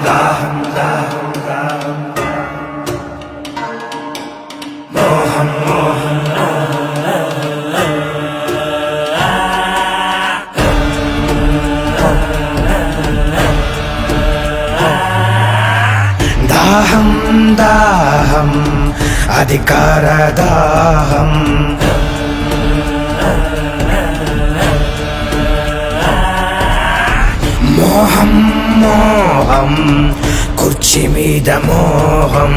దాహం దాహం దాహం మోహం మోహం దాహం దాహం అధికార దాహం మోహం మోహం కుర్చీ మీద మోహం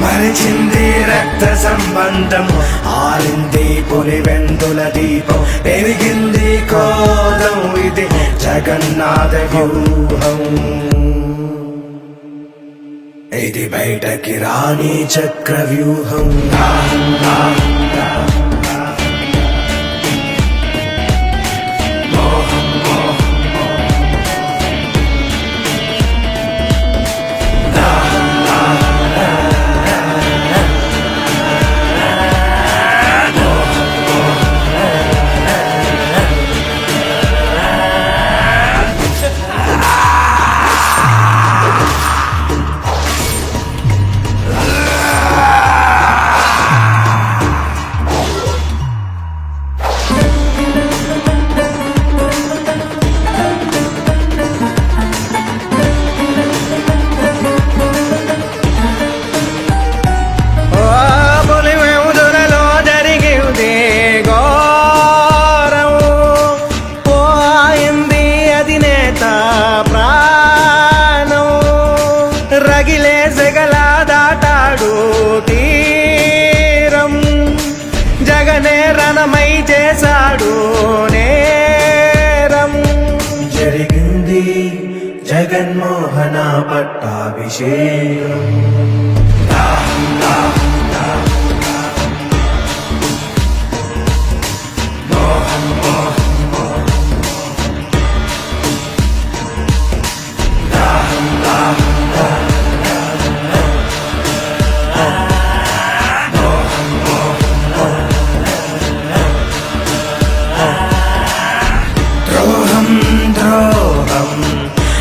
మరిచింది రక్త సంబంధం ఆరింది పులివెందుల దీపం పెరిగింది కోదం ఇది జగన్నాథ వ్యూహం ఇది బయటకి రాణి చక్ర వ్యూహం రగిలే సెగల దాటాడు తీరం జగనే రణమై చేశాడు నేరం జరిగింది జగన్మోహన పట్టాభిషేకం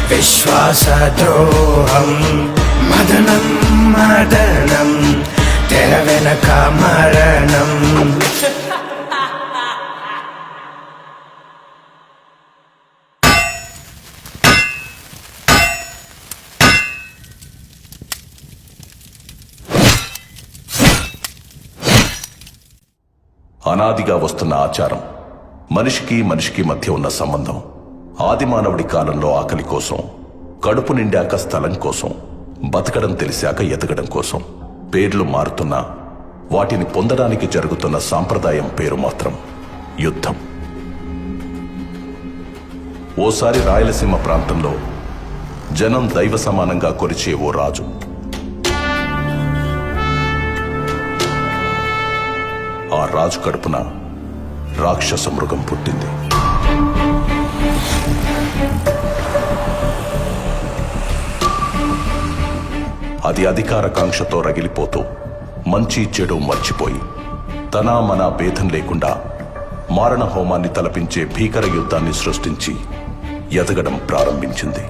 విశ్వాసద్రోహం మదనం మదనం తెర వెనక మరణం అనాదిగా వస్తున్న ఆచారం మనిషికి మనిషికి మధ్య ఉన్న సంబంధం ఆది మానవుడి కాలంలో ఆకలి కోసం కడుపు నిండాక స్థలం కోసం బతకడం తెలిసాక ఎదగడం కోసం పేర్లు మారుతున్నా వాటిని పొందడానికి జరుగుతున్న సాంప్రదాయం పేరు మాత్రం యుద్ధం. ఓసారి రాయలసీమ ప్రాంతంలో జనం దైవ సమానంగా కొలిచే ఓ రాజు. ఆ రాజు కడుపున రాక్షస మృగం పుట్టింది. అది అధికార కాంక్షతో రగిలిపోతూ మంచి చెడు మర్చిపోయి తన మన భేదం లేకుండా మారణ హోమాన్ని తలపించే భీకర యుద్ధాన్ని సృష్టించి ఎదగడం ప్రారంభించింది.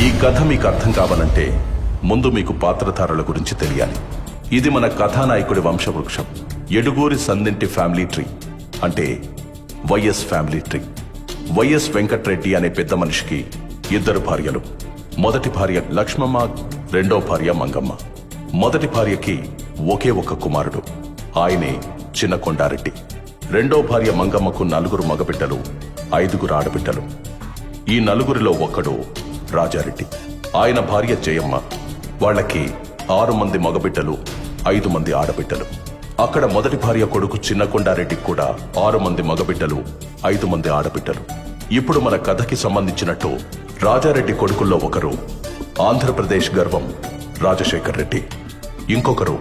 ఈ కథ మీకు అర్థం కావాలంటే ముందు మీకు పాత్రధారుల గురించి తెలియాలి. ఇది మన కథానాయకుడి వంశవృక్షం. ఎడుగూరి సందింటి ఫ్యామిలీ ట్రీ అంటే YS family tree. YS Venkatreddy అనే పెద్ద మనిషికి 2 భార్యలు. మొదటి భార్య లక్ష్మమ్మ, రెండో భార్య మంగమ్మ. మొదటి భార్యకి ఒకే ఒక్క కుమారుడు, ఆయనే చిన్న కొండారెడ్డి. రెండో భార్య మంగమ్మకు 4 మగబిడ్డలు, 5 ఆడబిడ్డలు. ఈ 4 ఒక్కడు రాజారెడ్డి. ఆయన భార్య జయమ్మ. వాళ్ళకి 6 మంది మగబిడ్డలు, 5 మంది ఆడబిడ్డలు. అక్కడ మొదటి భార్య కొడుకు చిన్న కొండారెడ్డికి కూడా 6 మంది మగబిడ్డలు, 5 మంది ఆడబిడ్డలు. ఇప్పుడు మన కథకి సంబంధించినట్టు రాజారెడ్డి కొడుకుల్లో ఒకరు ఆంధ్రప్రదేశ్ గర్వం రాజశేఖర్ రెడ్డి, ఇంకొకరు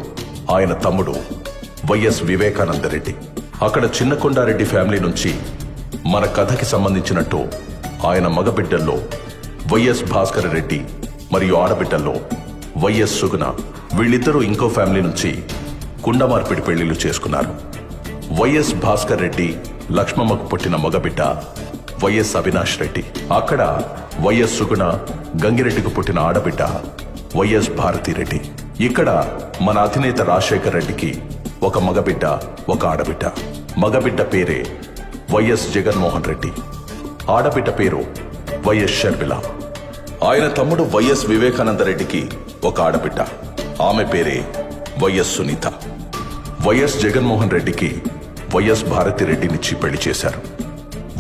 ఆయన తమ్ముడు వైఎస్ వివేకానందరెడ్డి. అక్కడ చిన్న కొండారెడ్డి ఫ్యామిలీ నుంచి మన కథకి సంబంధించినట్టు ఆయన మగబిడ్డల్లో వైఎస్ భాస్కర్ రెడ్డి మరియు ఆడబిడ్డల్లో వైఎస్ సుగుణ. వీళ్ళిద్దరూ ఇంకో ఫ్యామిలీ నుంచి కుండమార్పిడి పెళ్లిళ్లు చేసుకున్నారు. వైఎస్ భాస్కర్ రెడ్డి లక్ష్మమ్మకు పుట్టిన మగబిడ్డ వైఎస్ అవినాష్ రెడ్డి. అక్కడ వైఎస్ సుగుణ గంగిరెడ్డికి పుట్టిన ఆడబిడ్డ వైఎస్ భారతిరెడ్డి. ఇక్కడ మన అధినేత రాజశేఖర్ రెడ్డికి ఒక మగబిడ్డ, ఒక ఆడబిడ్డ. మగబిడ్డ పేరే వైఎస్ జగన్మోహన్ రెడ్డి, ఆడబిడ్డ పేరు వైఎస్ షర్మిల. ఆయన తమ్ముడు వైఎస్ వివేకానంద రెడ్డికి ఒక ఆడబిడ్డ, ఆమె పేరే వైఎస్ సునీత. వైఎస్ జగన్మోహన్ రెడ్డికి వైఎస్ భారతిరెడ్డినిచ్చి పెళ్లి చేశారు.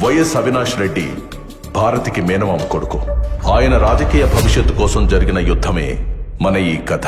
వైఎస్ అవినాష్ రెడ్డి భారతికి మేనమామ కొడుకు. ఆయన రాజకీయ భవిష్యత్తు కోసం జరిగిన యుద్ధమే మన ఈ కథ.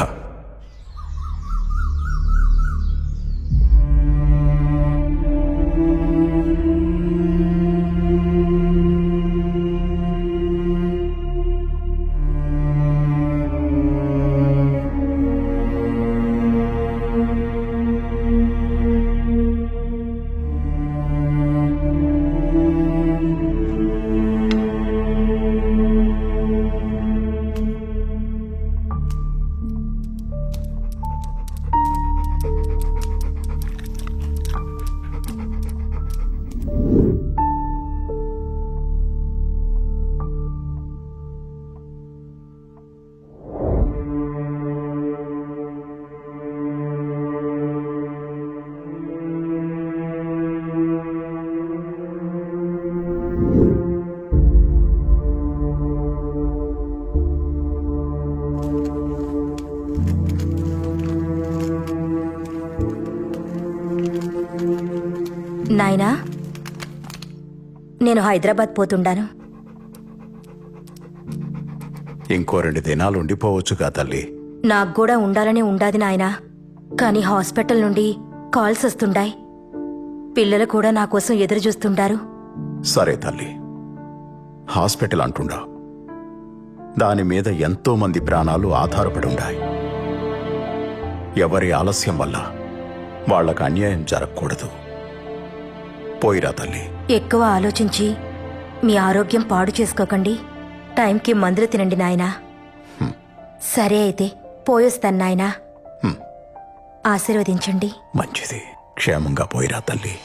నాయనా, నేను హైదరాబాద్ పోతుండాను. ఇంకో 2 దినాలు ఉండిపోవచ్చుగా తల్లి. నాకు కూడా ఉండాలని ఉండాది నాయనా, కానీ హాస్పిటల్ నుండి కాల్స్ వస్తుండాయి. పిల్లలు కూడా నా కోసం ఎదురు చూస్తుండారు. సరే తల్లి, హాస్పిటల్ అంటుండా, దాని మీద ఎంతో మంది ప్రాణాలు ఆధారపడి ఉన్నాయి. ఎవరి ఆలస్యం వల్ల వాళ్లకు అన్యాయం జరగకూడదు. పోయిరా తల్లి. ఎక్కువ ఆలోచించి మీ ఆరోగ్యం పాడు చేసుకోకండి. టైంకి మందులు తినండి నాయనా. సరే అయితే పోయొస్తాను నాయనా. ఆశీర్వదించండి. మంచిది, క్షేమంగా పోయిరా తల్లి.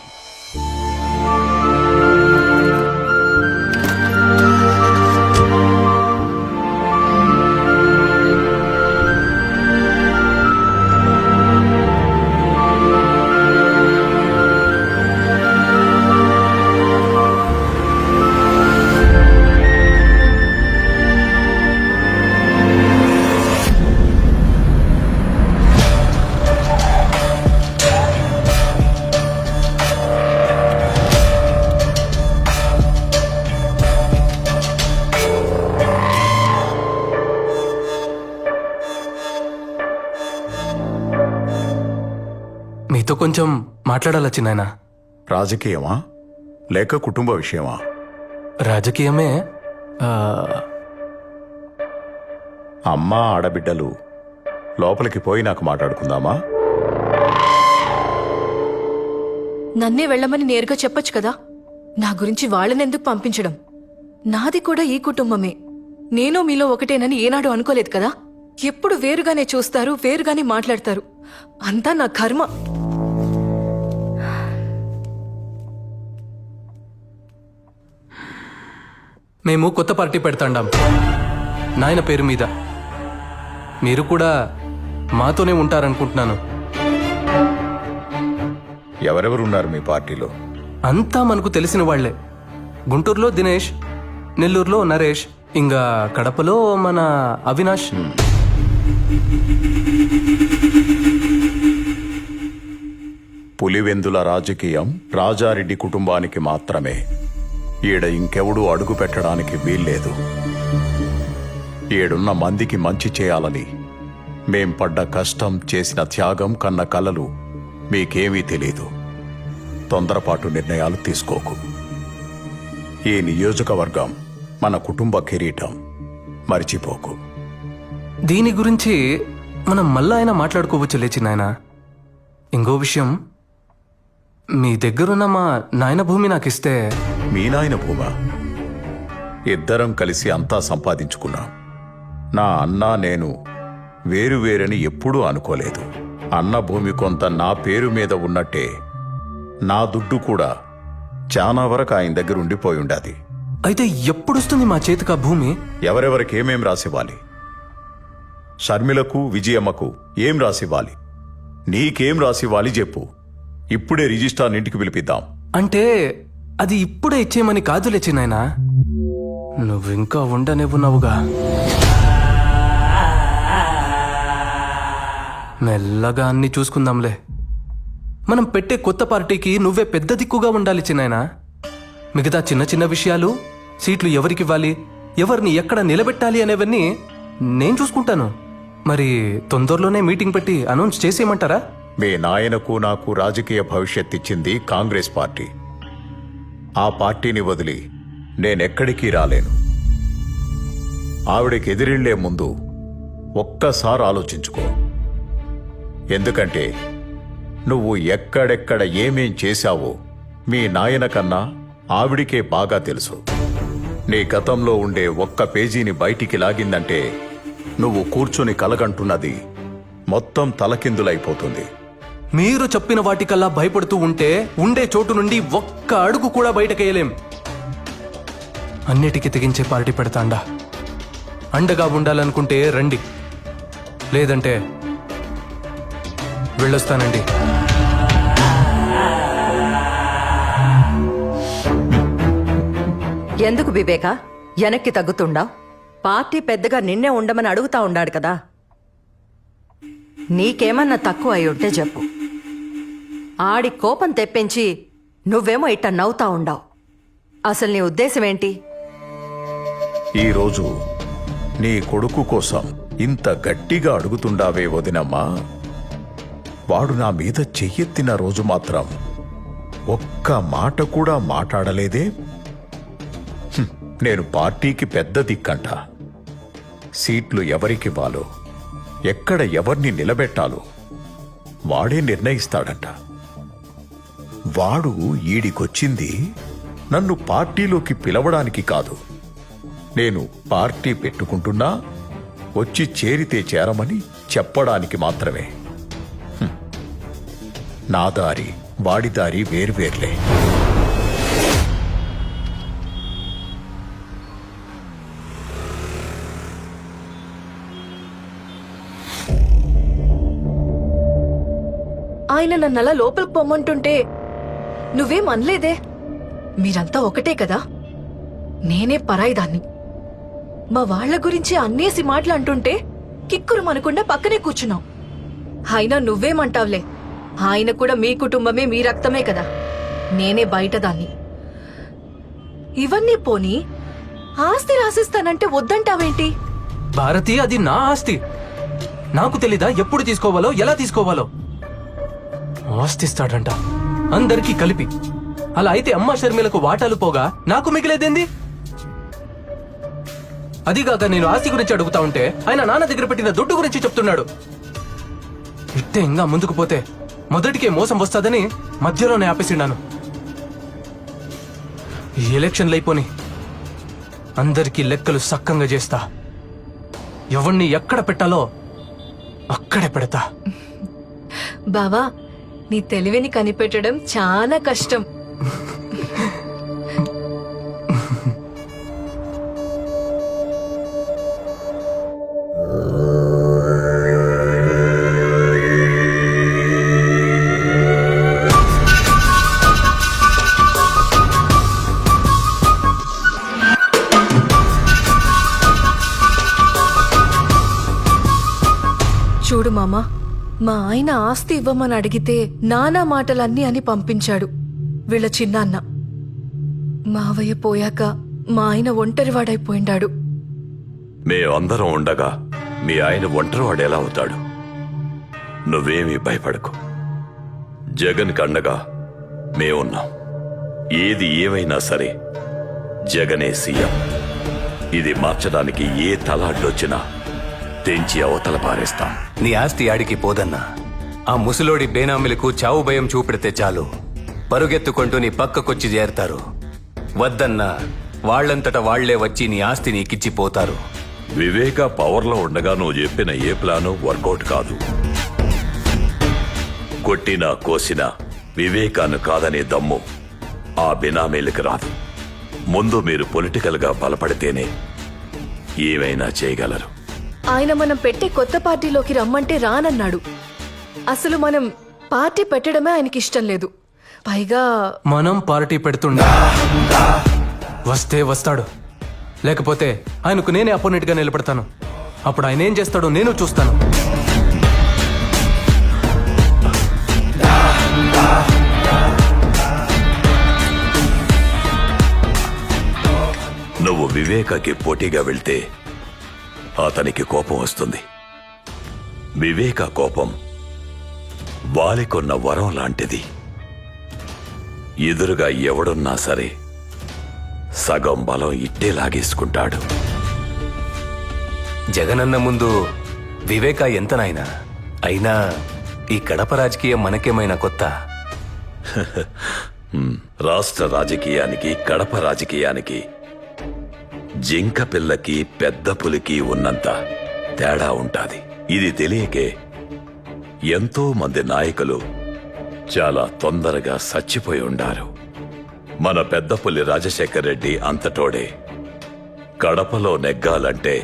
మీతో కొంచెం మాట్లాడాలా చిన్నాయనా? రాజకీయమా లేక కుటుంబ విషయమా? రాజకీయమే. అమ్మా ఆడబిడ్డలు లోపలికి పోయి నాకు మాట్లాడుకుందామా? నన్నే వెళ్ళమని నేరుగా చెప్పొచ్చు కదా. నా గురించి వాళ్ళనెందుకు పంపించడం? నాది కూడా ఈ కుటుంబమే. నేను మీలో ఒకటేనని ఏనాడు అనుకోలేదు కదా. ఎప్పుడు వేరుగానే చూస్తారు, వేరుగానే మాట్లాడతారు. అంతా నా కర్మ. మేము కొత్త పార్టీ పెడతాండాం నాయన పేరు మీద. మీరు కూడా మాతోనే ఉంటారనుకుంటున్నాను. ఎవరెవరున్నారు మీ పార్టీలో? అంతా మనకు తెలిసిన వాళ్లే. గుంటూరులో దినేష్, నెల్లూరులో నరేష్, ఇంకా కడపలో మన అవినాష్. పులివెందుల రాజకీయం రాజారెడ్డి కుటుంబానికి మాత్రమే. ఈడ ఇంకెవడూ అడుగు పెట్టడానికి వీల్లేదు. ఏడున్న మందికి మంచి చేయాలని మేం పడ్డ కష్టం, చేసిన త్యాగం, కన్న కలలు మీకేమీ తెలీదు. తొందరపాటు నిర్ణయాలు తీసుకోకు. ఈ నియోజకవర్గం మన కుటుంబ కిరీటం, మర్చిపోకు. దీని గురించి మనం మళ్ళా అయినా మాట్లాడుకోవచ్చు లేచి నాయన. ఇంకో విషయం, మీ దగ్గరున్న మా నాయన భూమి నాకిస్తే. మీ నాయన భూమా? ఇద్దరం కలిసి అంతా సంపాదించుకున్నాం. నా అన్న నేను వేరువేరని ఎప్పుడూ అనుకోలేదు. అన్న భూమి కొంత నా పేరు మీద ఉన్నట్టే నా దుడ్డు కూడా చాలా వరకు ఆయన దగ్గర ఉండిపోయి ఉండాది. అయితే ఎప్పుడొస్తుంది మా చేతికి ఆ భూమి? ఎవరెవరికి ఏమేం రాసివ్వాలి? షర్మిలకు, విజయమ్మకు ఏం రాసివ్వాలి? నీకేం రాసివ్వాలి చెప్పు. ఇప్పుడే రిజిస్ట్రార్ ఇంటికి పిలిపిద్దాం. అంటే అది ఇప్పుడే ఇచ్చేయమని కాదులే చిన్నాయనా, నువ్వింకా ఉండనివ్వున్నావుగా. మెల్లగా అన్ని చూసుకుందాంలే. మనం పెట్టే కొత్త పార్టీకి నువ్వే పెద్ద దిక్కుగా ఉండాలి చిన్నాయనా. మిగతా చిన్న చిన్న విషయాలు, సీట్లు ఎవరికివ్వాలి, ఎవరిని ఎక్కడ నిలబెట్టాలి అనేవన్నీ నేను చూసుకుంటాను. మరి తొందరలోనే మీటింగ్ పెట్టి అనౌన్స్ చేసేయమంటారా? మీ నాయనకు నాకు రాజకీయ భవిష్యత్ ఇచ్చింది కాంగ్రెస్ పార్టీ. ఆ పార్టీని వదిలి నేనెక్కడికి రాలేను. ఆవిడకి ఎదిరిళ్లే ముందు ఒక్కసారి ఆలోచించుకో. ఎందుకంటే నువ్వు ఎక్కడెక్కడ ఏమేం చేశావో మీ నాయన కన్నా ఆవిడికే బాగా తెలుసు. నీ గతంలో ఉండే ఒక్క పేజీని బయటికి లాగిందంటే నువ్వు కూర్చొని కలగంటున్నది మొత్తం తలకిందులైపోతుంది. మీరు చెప్పిన వాటికల్లా భయపడుతూ ఉంటే ఉండే చోటు నుండి ఒక్క అడుగు కూడా బయటకేయలేం. అన్నిటికీ తెగించే పార్టీ పెడతాండా. అండగా ఉండాలనుకుంటే రండి, లేదంటే వెళ్ళొస్తానండి. ఎందుకు వివేక వెనక్కి తగ్గుతుండావు? పార్టీ పెద్దగా నిన్నే ఉండమని అడుగుతా ఉండాడు కదా. నీకేమన్నా తక్కువ అయి ఉంటే చెప్పు. ఆడి కోపం తెప్పించి నువ్వేమో ఇట్ట నవ్వుతా ఉండావు. అసలు నీ ఉద్దేశం ఏంటి? ఈరోజు నీ కొడుకు కోసం ఇంత గట్టిగా అడుగుతుండావే వదినమ్మా. వాడు నా మీద చెయ్యెత్తిన రోజు మాత్రం ఒక్క మాట కూడా మాట్లాడలేదే. నేను పార్టీకి పెద్ద దిక్కంట. సీట్లు ఎవరికివ్వాలో, ఎక్కడ ఎవరిని నిలబెట్టాలో వాడే నిర్ణయిస్తాడంట. వాడు ఈడికొచ్చింది నన్ను పార్టీలోకి పిలవడానికి కాదు. నేను పార్టీ పెట్టుకుంటున్నా, వచ్చి చేరితే చేరమని చెప్పడానికి మాత్రమే. నా దారి వాడి దారి వేర్వేర్లే. ఆయన నన్నలా లోపలికి పొమ్మంటుంటే నువ్వేం అనలేదే. మీరంతా ఒకటే కదా, నేనే పరాయిదాన్ని. మా వాళ్ల గురించి అన్నేసి మాటలు అంటుంటే కిక్కురు మనకుండా పక్కనే కూర్చున్నావు. అయినా నువ్వేమంటావులే, ఆయన కూడా మీ కుటుంబమే, మీ రక్తమే కదా. నేనే బయటదాన్ని. ఇవన్నీ పోని ఆస్తి రాసిస్తానంటే వద్దంటావేంటి? భారతి, అది నా ఆస్తి. నాకు తెలీదా ఎప్పుడు తీసుకోవాలో, ఎలా తీసుకోవాలో? ఆస్తిస్తాడంట అందరికీ కలిపి. అలా అయితే అమ్మ షర్మిలకు వాటాలు పోగా నాకు మిగిలేదేంది? అదిగాక నేను ఆస్తి గురించి అడుగుతా ఉంటే ఆయన నాన్న దగ్గర పెట్టిన దుడ్డు గురించి చెప్తున్నాడు. ఇట్టే ఇంకా ముందుకు పోతే మొదటికే మోసం వస్తాదని మధ్యలోనే ఆపేసిండాను. ఈ ఎలక్షన్లు అయిపోని అందరికీ లెక్కలు సక్కంగా చేస్తా. ఎవణ్ణి ఎక్కడ పెట్టాలో అక్కడే పెడతా. బావా, నీ తెలివిని కనిపెట్టడం చాలా కష్టం. చూడు మామా, మా ఆయన ఆస్తి ఇవ్వమని అడిగితే నానా మాటలన్నీ అని పంపించాడు వీళ్ళ చిన్నాన్న. మావయ్య పోయాక మా ఆయన ఒంటరివాడైపోయిండాడు. మేమందరం ఉండగా మీ ఆయన ఒంటరివాడు ఎలా అవుతాడు? నువ్వేమీ భయపడకు. జగన్ కండగా మేమున్నాం. ఏది ఏమైనా సరే జగనే సీఎం. ఇది మార్చడానికి ఏ తలాడ్డొచ్చినా తెంచి అవతల పారేస్తాం. నీ ఆస్తి ఆడికి పోదన్నా. ఆ ముసలోడి బేనామిలకు చావు భయం చూపెడితే చాలు, పరుగెత్తుకుంటూ నీ పక్కకొచ్చి చేరతారు. వద్దన్నా వాళ్లంతట వాళ్లే వచ్చి నీ ఆస్తి నీకిచ్చిపోతారు. వివేక పవర్లో ఉండగా నువ్వు చెప్పిన ఏ ప్లాను వర్కౌట్ కాదు. కొట్టినా కోసినా వివేకాన్ని కాదనే దమ్ము ఆ బినామీలకు రాదు. ముందు మీరు పొలిటికల్ గా బలపడితేనే ఏమైనా చేయగలరు. ఆయన మనం పెట్టే కొత్త పార్టీలోకి రమ్మంటే రానన్నాడు. అసలు మనం పార్టీ పెట్టడమే ఆయనకి ఇష్టం లేదు. పైగా మనం పార్టీ పెడుతుండే వస్తే వస్తాడు, లేకపోతే ఆయనకు నేనే అపోనెంట్ గా నిలబడతాను. అప్పుడు ఆయన ఏం చేస్తాడో నేను చూస్తాను. నువ్వు వివేకకి పోటీగా వెళ్తే అతనికి కోపం వస్తుంది. వివేక కోపం వాలికొన్న వరం లాంటిది. ఎదురుగా ఎవడున్నా సరే సగం బలం ఇట్టే లాగేసుకుంటాడు. జగనన్న ముందు వివేక ఎంత నాయనా? అయినా ఈ కడప రాజకీయం మనకేమైనా కొత్త? రాష్ట్ర రాజకీయానికి కడప రాజకీయానికి జింక పిల్లకి పెద్ద పులికి ఉన్నంత తేడా ఉంటాది. ఇది తెలియకే ఎంతో మంది నాయకులు చాలా తొందరగా చచ్చిపోయి ఉండారు. మన పెద్ద పులి రాజశేఖర్ రెడ్డి అంతటోడే. కడపలో నెగ్గాలంటే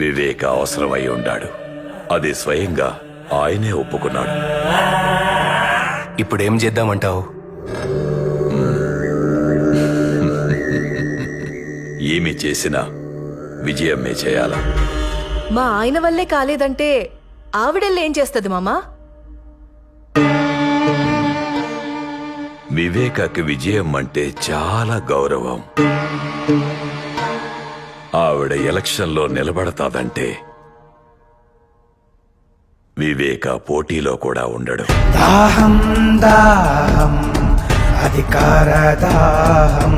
వివేక అవసరమై ఉండాడు. అది స్వయంగా ఆయనే ఒప్పుకున్నాడు. ఇప్పుడేం చేద్దామంటావు? ఏమి చేసినా విజయమే చేయాల. మా ఆయన వల్లే కాలేదంటే ఆవిడెళ్ళేం చేస్తుంది మామా? వివేకకి విజయం అంటే చాలా గౌరవం. ఆవిడ ఎలక్షన్లో నిలబడతాదంటే వివేక పోటీలో కూడా ఉండడు. దాహం దాహం అధికార దాహం.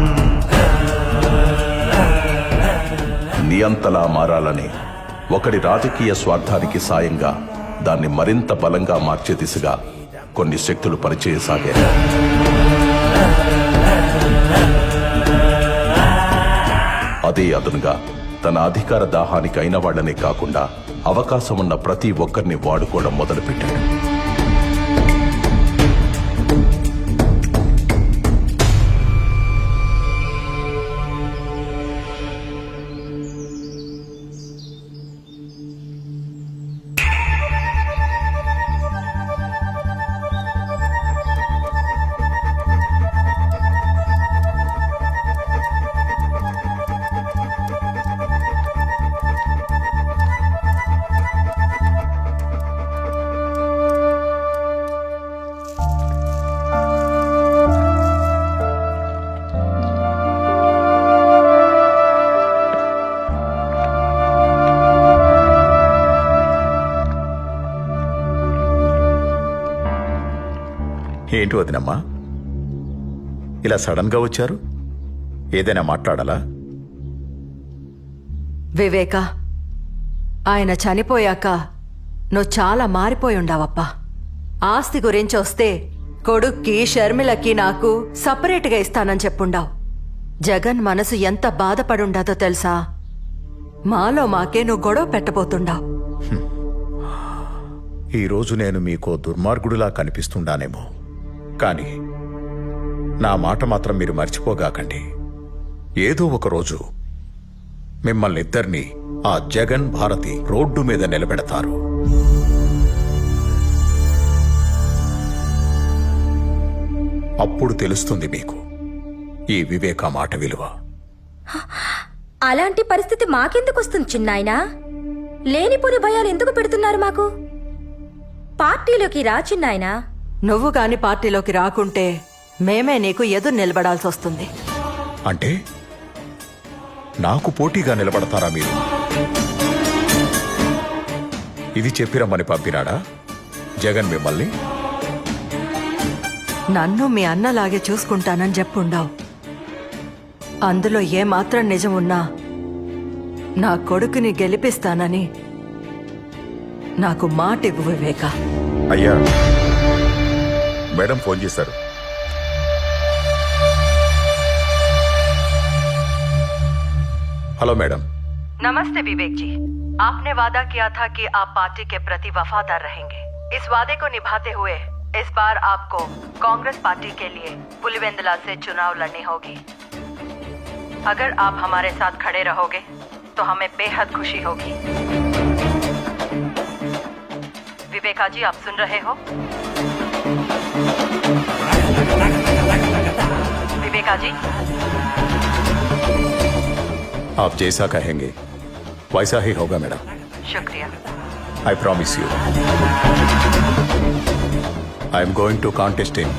నియంతలా మారాలని ఒకడి రాజకీయ స్వార్థానికి సాయంగా దాన్ని మరింత బలంగా మార్చే దిశగా కొన్ని శక్తులు పనిచేయసాగాయి. అదే అదునుగా తన అధికార దాహానికి అయిన వాళ్లనే కాకుండా అవకాశం ఉన్న ప్రతి ఒక్కరిని వాడుకోవడం మొదలుపెట్టాడు. ఏంటి వదినమ్మా, ఇలా సడన్ గా వచ్చారు? ఏదైనా మాట్లాడాలా? వివేక, ఆయన చనిపోయాక నువ్వు చాలా మారిపోయి ఉండావప్పా. ఆస్తి గురించి వస్తే కొడుక్కి షర్మిలకి నాకు సపరేట్గా ఇస్తానని చెప్పుండావు. జగన్ మనసు ఎంత బాధపడుండాదో తెలుసా? మాలో మాకే నువ్వు గొడవ పెట్టబోతుండావు. ఈరోజు నేను మీకో దుర్మార్గుడిలా కనిపిస్తుండానేమో, కానీ నా మాట మాత్రం మీరు మర్చిపోగాకండి. ఏదో ఒక రోజు మిమ్మల్ని ఇద్దరినీ ఆ జగన్ భారతి రోడ్డు మీద నిలబెడతారు. అప్పుడు తెలుస్తుంది మీకు ఈ వివేక మాట విలువ. అలాంటి పరిస్థితి మాకెందుకు వస్తుంది చిన్నాయనా? లేనిపోని భయాలు ఎందుకు పెడుతున్నారు మాకు? పార్టీలోకి రా చిన్నాయనా. నువ్వు గాని పార్టీలోకి రాకుంటే మేమే నీకు ఎదురు నిలబడాల్సి వస్తుంది. అంటే నాకు పోటీగా నిలబడతారా మీరు? ఇది చెప్పిరమ్మని పంపినాడా జగన్ మిమ్మల్ని? నన్ను మీ అన్నలాగే చూసుకుంటానని చెప్పుండావు. అందులో ఏమాత్రం నిజం ఉన్నా నా కొడుకుని గెలిపిస్తానని నాకు మాట ఇవ్వు వివేక. అయ్యా, మేడం ఫోన్ చేశారు. హలో మేడం, नमस्ते विवेक जी। आपने वादा किया था कि आप पार्टी के प्रति वफादार रहेंगे। इस वादे को निभाते हुए इस बार आपको कांग्रेस पार्टी के लिए पुलिवेंदला से चुनाव लड़नी होगी। अगर आप हमारे साथ खड़े रहोगे तो हमें बेहद खुशी होगी। विवेका जी, आप सुन रहे हो? विवेका जी, आप जैसा कहेंगे वैसा ही होगा मैडम। शुक्रिया। I promise you. I am going to contest in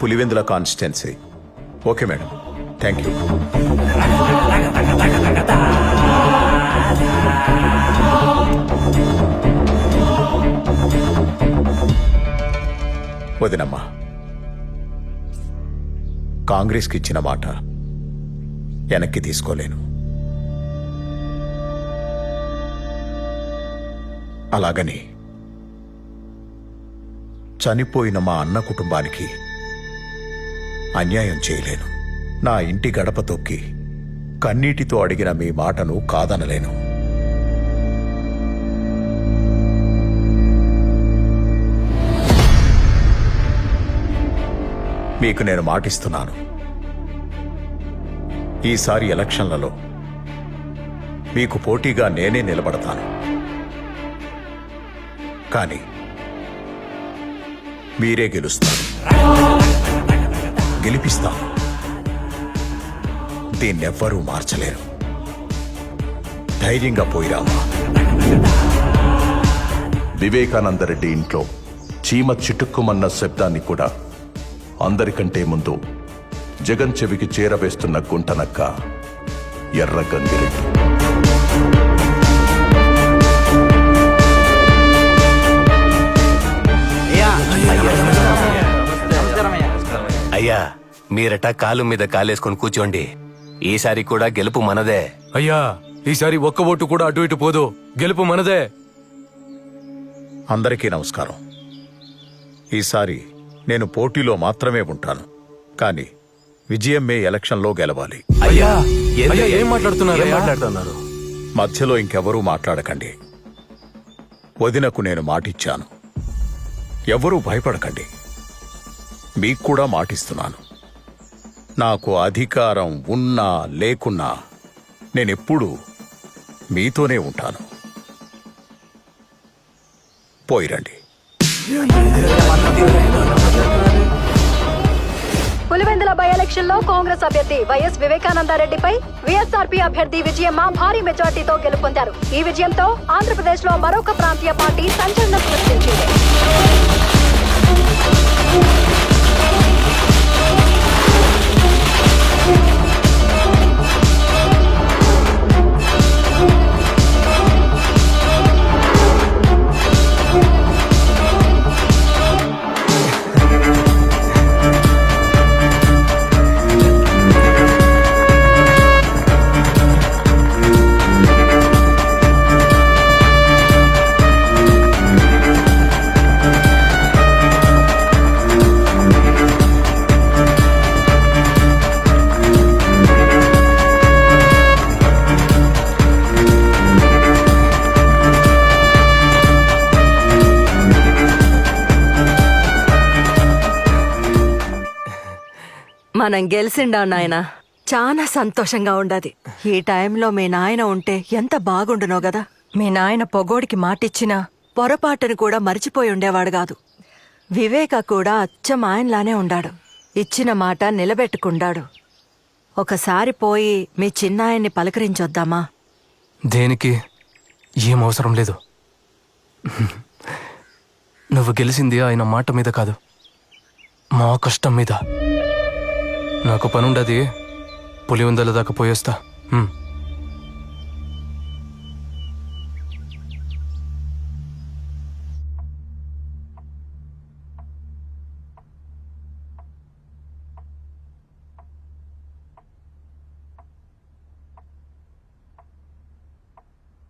Pulivendula constituency. Okay madam, thank you. వదినమ్మా, కాంగ్రెస్కి ఇచ్చిన మాట వెనక్కి తీసుకోలేను. అలాగని చనిపోయిన మా అన్న కుటుంబానికి అన్యాయం చేయలేను. నా ఇంటి గడప తొక్కి కన్నీటితో అడిగిన మీ మాటను కాదనలేను. మీకు నేను మాటిస్తున్నాను, ఈసారి ఎలక్షన్లలో మీకు పోటీగా నేనే నిలబడతాను. కానీ మీరే గెలుస్తారు, గెలిపిస్తాను. దీన్నెవ్వరూ మార్చలేరు. ధైర్యంగా పోయిరామా. వివేకానందరెడ్డి ఇంట్లో చీమ చిటుక్కుమన్న శబ్దాన్ని కూడా అందరికంటే ముందు జగన్ చెవికి చేరవేస్తున్న గుంటనక్క ఎర్ర గంగిరెడ్డి. అయ్యా, మీరట కాలు మీద కాలేసుకొని కూర్చోండి. ఈసారి కూడా గెలుపు మనదే. అయ్యా, ఈసారి ఒక్క ఓటు కూడా అటు ఇటు పోదు, గెలుపు మనదే. అందరికీ నమస్కారం. ఈసారి నేను పోటీలో మాత్రమే ఉంటాను, కానీ విజయం మే ఎలక్షన్లో గెలవాలి. అయ్యా, అయ్యా, ఏం మాట్లాడుతున్నారు? మాట్లాడుతున్నారు? మధ్యలో ఇంకెవరూ మాట్లాడకండి. వదినకు నేను మాటిచ్చాను. ఎవరూ భయపడకండి. మీకు కూడా మాటిస్తున్నాను. నాకు అధికారం ఉన్నా లేకున్నా నేనెప్పుడూ మీతోనే ఉంటాను. పోయిరండి. పులివెందుల బై ఎలక్షన్ లో కాంగ్రెస్ అభ్యర్థి వైఎస్ వివేకానందరెడ్డిపై వైఎస్ఆర్పీ అభ్యర్థి విజయమ్మ భారీ మెజార్టీతో గెలుపొందారు. ఈ విజయంతో ఆంధ్రప్రదేశ్ లో మరొక ప్రాంతీయ పార్టీ సంచలనం సృష్టించింది. మనం గెలిచిండా నాయన, చాలా సంతోషంగా ఉండదు. ఈ టైంలో మీ నాయన ఉంటే ఎంత బాగుండునో గదా. మీ నాయన పొగోడికి మాటిచ్చినా పొరపాటును కూడా మర్చిపోయి ఉండేవాడు కాదు. వివేక కూడా అచ్చం ఆయనలానే ఉండాడు. ఇచ్చిన మాట నిలబెట్టుకుండాడు. ఒకసారి పోయి మీ చిన్నాయన్ని పలకరించొద్దామా? దేనికి? ఏం అవసరం లేదు. నువ్వు గెలిచింది ఆయన మాట మీద కాదు, మా కష్టం మీద. నాకు పనుండది, పులివెందుల దాకా పోయేస్తా.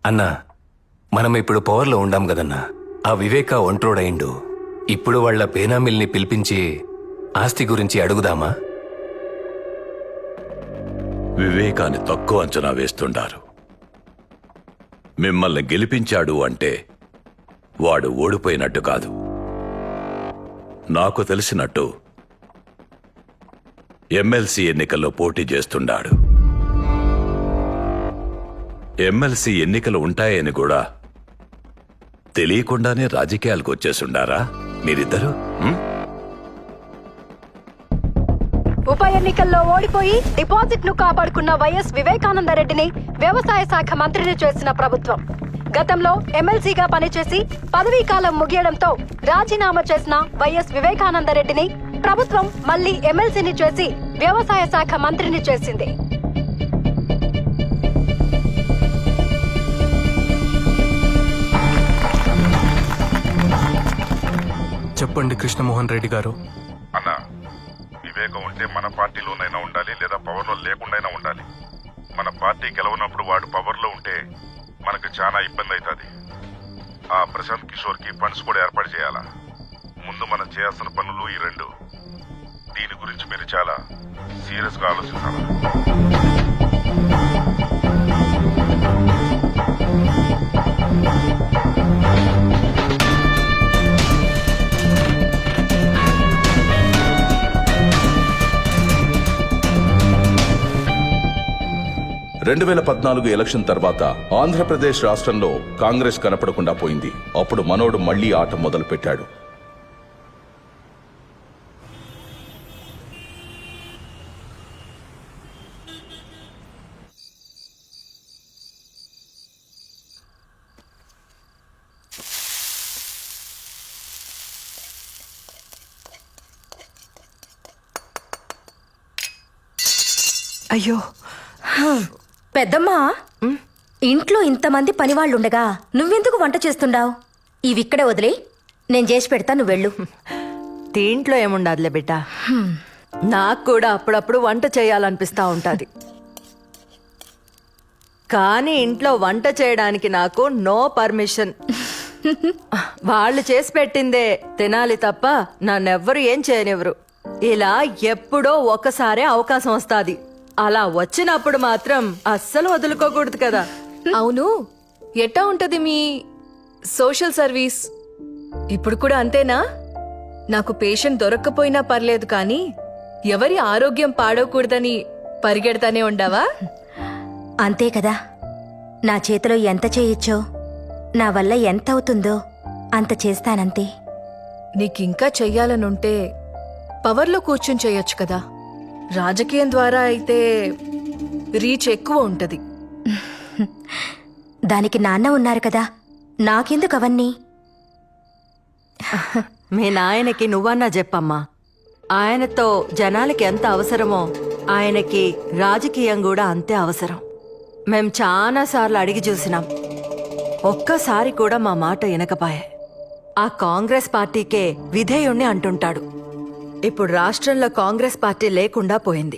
అన్నా, మనం ఇప్పుడు పవర్లో ఉండాం కదన్నా. ఆ వివేక ఒంట్రోడయిండు. ఇప్పుడు వాళ్ళ పేనామిల్ని పిలిపించి ఆస్తి గురించి అడుగుదామా? వివేకాన్ని తక్కువ అంచనా వేస్తుండారు. మిమ్మల్ని గెలిపించాడు అంటే వాడు ఓడిపోయినట్టు కాదు. నాకు తెలిసినట్టు ఎమ్మెల్సీ ఎన్నికల్లో పోటీ చేస్తుండాడు. ఎమ్మెల్సీ ఎన్నికలు ఉంటాయని కూడా తెలియకుండానే రాజకీయాలకు వచ్చేసుండారా మీరిద్దరు? ఉప ఎన్నికల్లో ఓడిపోయి డిపాజిట్ ను కాపాడుకున్న వైఎస్ వివేకానందరెడ్డిని వ్యవసాయ శాఖ మంత్రిని చేసిన ప్రభుత్వం గతంలో ఎమ్మెల్సీగా పనిచేసి పదవీ కాలం ముగియడంతో రాజీనామా చేసిన వైఎస్ వివేకానందరెడ్డిని ప్రభుత్వం మళ్లీ ఎమ్మెల్సీని చేసి వ్యవసాయ శాఖ మంత్రిని చేసింది. చెప్పండి కృష్ణమోహన్ రెడ్డి గారు. అన్న, వివేకం ఉంటే మన పార్టీలోనైనా ఉండాలి, లేదా పవర్లో లేకుండాయినా ఉండాలి. మన పార్టీ గెలవనప్పుడు వాడు పవర్లో ఉంటే మనకు చాలా ఇబ్బంది అవుతుంది. ఆ ప్రశాంత్ కిషోర్ కి ఫండ్స్ కూడా ఏర్పాటు చేయాలా. ముందు మనం చేయాల్సిన పనులు ఈ రెండు. దీని గురించి మీరు చాలా సీరియస్ గా ఆలోచించాలి. 2014 ఎలక్షన్ తర్వాత ఆంధ్రప్రదేశ్ రాష్ట్రంలో కాంగ్రెస్ కనపడకుండా పోయింది. అప్పుడు మనోడు మళ్లీ ఆట మొదలు పెట్టాడు. అయ్యో పెద్దమ్మా, ఇంట్లో ఇంతమంది పనివాళ్లుండగా నువ్వెందుకు వంట చేస్తుండావు? ఇవిక్కడే వదిలే, నేను చేసి పెడతా, నువ్వు వెళ్ళు. దీంట్లో ఏముండదులే బిడ్డ, నాకు కూడా అప్పుడప్పుడు వంట చేయాలనిపిస్తా ఉంటది. కానీ ఇంట్లో వంట చేయడానికి నాకు నో పర్మిషన్. వాళ్ళు చేసి పెట్టిందే తినాలి తప్ప నన్నెవ్వరు ఏం చేయనివ్వరు. ఇలా ఎప్పుడో ఒకసారే అవకాశం వస్తాది. అలా వచ్చినప్పుడు మాత్రం అస్సలు వదులుకోకూడదు కదా. అవును, ఎట్టా ఉంటది మీ సోషల్ సర్వీస్? ఇప్పుడు కూడా అంతేనా? నాకు పేషెంట్ దొరక్కపోయినా పర్లేదు, కానీ ఎవరి ఆరోగ్యం పాడవకూడదని పరిగెడతానే ఉండవా? అంతే కదా, నా చేతిలో ఎంత చేయొచ్చో, నా వల్ల ఎంత అవుతుందో అంత చేస్తానంతే. నీకింకా చెయ్యాలనుంటే పవర్లో కూర్చుని చేయొచ్చు కదా. రాజకీయం ద్వారా అయితే రీచ్ ఎక్కువ ఉంటది. దానికి నాన్న ఉన్నారు కదా, నాకెందుకు అవన్నీ? మీ నాయనకి నువ్వన్నా చెప్పమ్మా. ఆయనతో జనాలకి ఎంత అవసరమో ఆయనకి రాజకీయం కూడా అంతే అవసరం. మేం చాలా సార్లు అడిగి చూసినాం, ఒక్కసారి కూడా మా మాట వినకపాయే. ఆ కాంగ్రెస్ పార్టీకే విధేయుణ్ణి అంటుంటాడు. ఇప్పుడు రాష్ట్రంలో కాంగ్రెస్ పార్టీ లేకుండా పోయింది.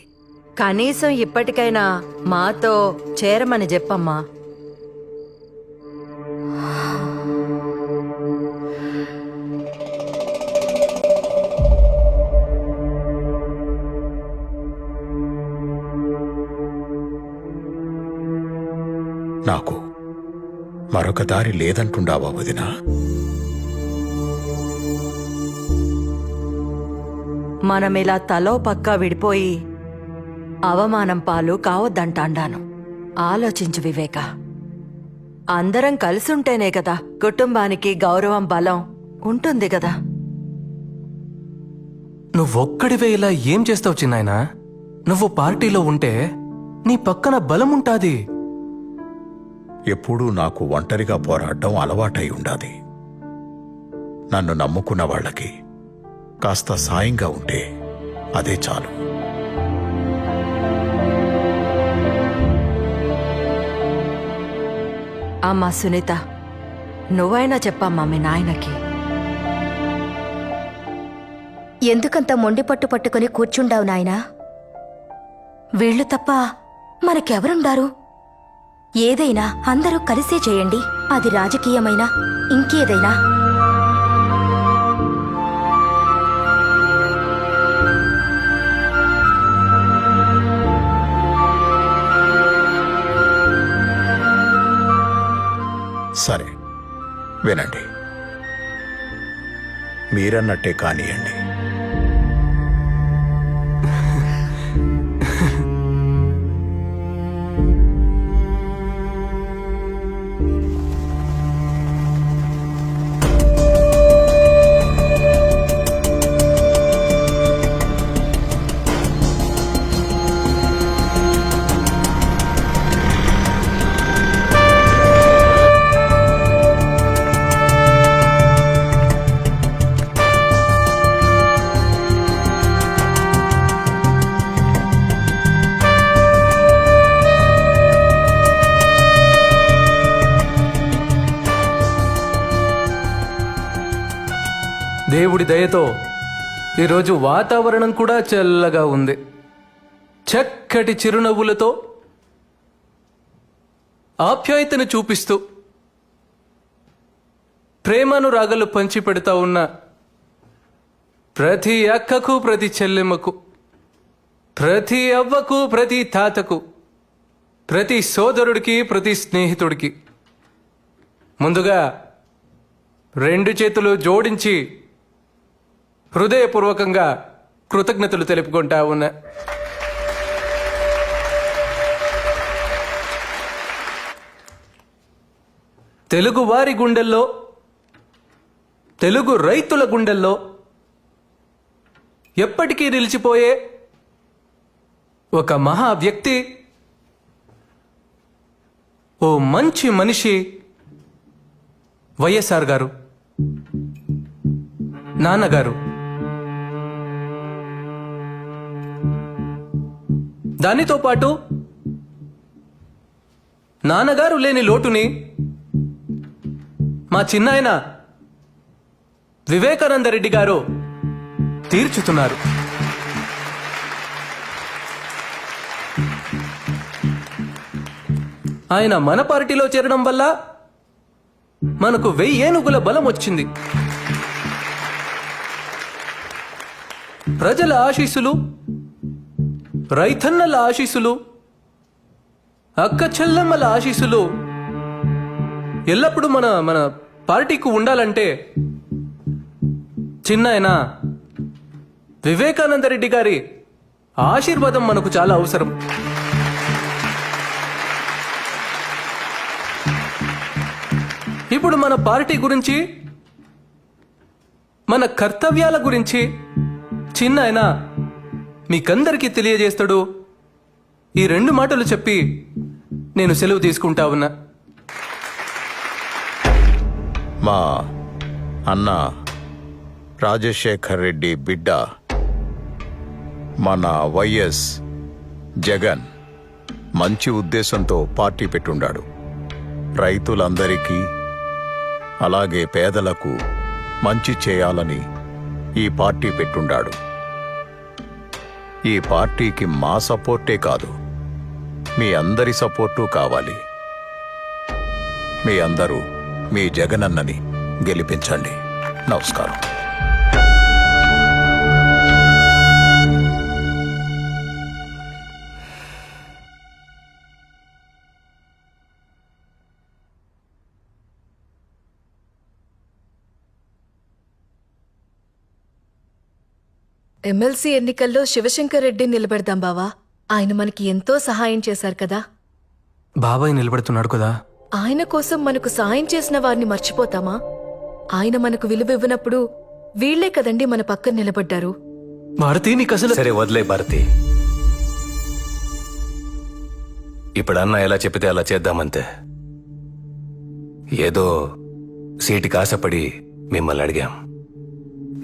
కనీసం ఇప్పటికైనా మాతో చేరమని చెప్పమ్మా. నాకు మరొక దారి లేదంటుండావా వదినా? మనమిలా తలో పక్కా విడిపోయి అవమానం పాలు కావద్దంటాండాను. ఆలోచించు వివేక, అందరం కలిసుంటేనే కదా కుటుంబానికి గౌరవం, బలం ఉంటుంది కదా. నువ్వొక్కడివే ఇలా ఏం చేస్తావు చిన్నాయనా? నువ్వు పార్టీలో ఉంటే నీ పక్కన బలం ఉంటాది. ఎప్పుడూ నాకు ఒంటరిగా పోరాడడం అలవాటై ఉండాది. నన్ను నమ్ముకున్న వాళ్ళకి కాస్త సాయంగా ఉంటే అదే చాలు. అమ్మా సునీత, నువ్వైనా చెప్పమ్మా మీ నాయనకి. ఎందుకంత మొండి పట్టు పట్టుకుని కూర్చుండావు నాయనా? వీళ్లు తప్ప మనకెవరుండారు? ఏదైనా అందరూ కలిసే చేయండి, అది రాజకీయమైనా ఇంకేదైనా. సరే వినండి, మీరన్నట్టే కానియండి. దేవుడి దయతో ఈరోజు వాతావరణం కూడా చల్లగా ఉంది. చక్కటి చిరునవ్వులతో ఆప్యాయతను చూపిస్తూ ప్రేమానురాగాలు పంచిపెడతా ఉన్న ప్రతి అక్కకు, ప్రతి చెల్లెమ్మకు, ప్రతి అవ్వకు, ప్రతి తాతకు, ప్రతి సోదరుడికి, ప్రతి స్నేహితుడికి ముందుగా 2 చేతులు జోడించి హృదయపూర్వకంగా కృతజ్ఞతలు తెలుపుకుంటా ఉన్నా. తెలుగు వారి గుండెల్లో, తెలుగు రైతుల గుండెల్లో ఎప్పటికీ నిలిచిపోయే ఒక మహా వ్యక్తి, ఓ మంచి మనిషి వైఎస్ఆర్ గారు, నాన్నగారు. దానితో పాటు నాన్నగారు లేని లోటుని మా చిన్నాయన వివేకానంద రెడ్డి గారు తీర్చుతున్నారు. ఆయన మన పార్టీలో చేరడం వల్ల మనకు 1000 ఏనుగుల బలం వచ్చింది. ప్రజల ఆశీస్సులు, రైతన్నల ఆశీస్సులు, అక్క చెల్లెమ్మల ఆశీస్సులు ఎల్లప్పుడూ మన పార్టీకి ఉండాలంటే చిన్నాయన వివేకానంద రెడ్డి గారి ఆశీర్వాదం మనకు చాలా అవసరం. ఇప్పుడు మన పార్టీ గురించి, మన కర్తవ్యాల గురించి చిన్నాయన మీకందరికీ తెలియజేస్తాడు. ఈ 2 మాటలు చెప్పి నేను సెలవు తీసుకుంటా ఉన్నా. మా అన్న రాజశేఖర్ రెడ్డి బిడ్డ మన వైఎస్ జగన్ మంచి ఉద్దేశంతో పార్టీ పెట్టుండాడు. రైతులందరికీ అలాగే పేదలకు మంచి చేయాలని ఈ పార్టీ పెట్టుండాడు. ఈ పార్టీకి మా సపోర్టే కాదు, మీ అందరి సపోర్టు కావాలి. మీ అందరూ మీ జగనన్నని గెలిపించండి. నమస్కారం. ఎమ్మెల్సీ ఎన్నికల్లో శివశంకర్ రెడ్డి నిలబెడదాం బావా. ఆయన మనకి ఎంతో సహాయం చేశారు కదా. బాబాయ్ నిలబెడుతున్నాడు కదా. ఆయన కోసం మనకు సాయం చేసిన వారిని మర్చిపోతామా? ఆయన మనకు విలువివ్వనప్పుడు వీళ్లే కదండి మన పక్కన నిలబడ్డారు. భారతి నీకు అసలు సరే వదిలే భారతి. ఇప్పుడు అన్న ఎలా చెప్పితే అలా చేద్దామంతే. ఏదో సీటుకి ఆశపడి మిమ్మల్ని అడిగాం.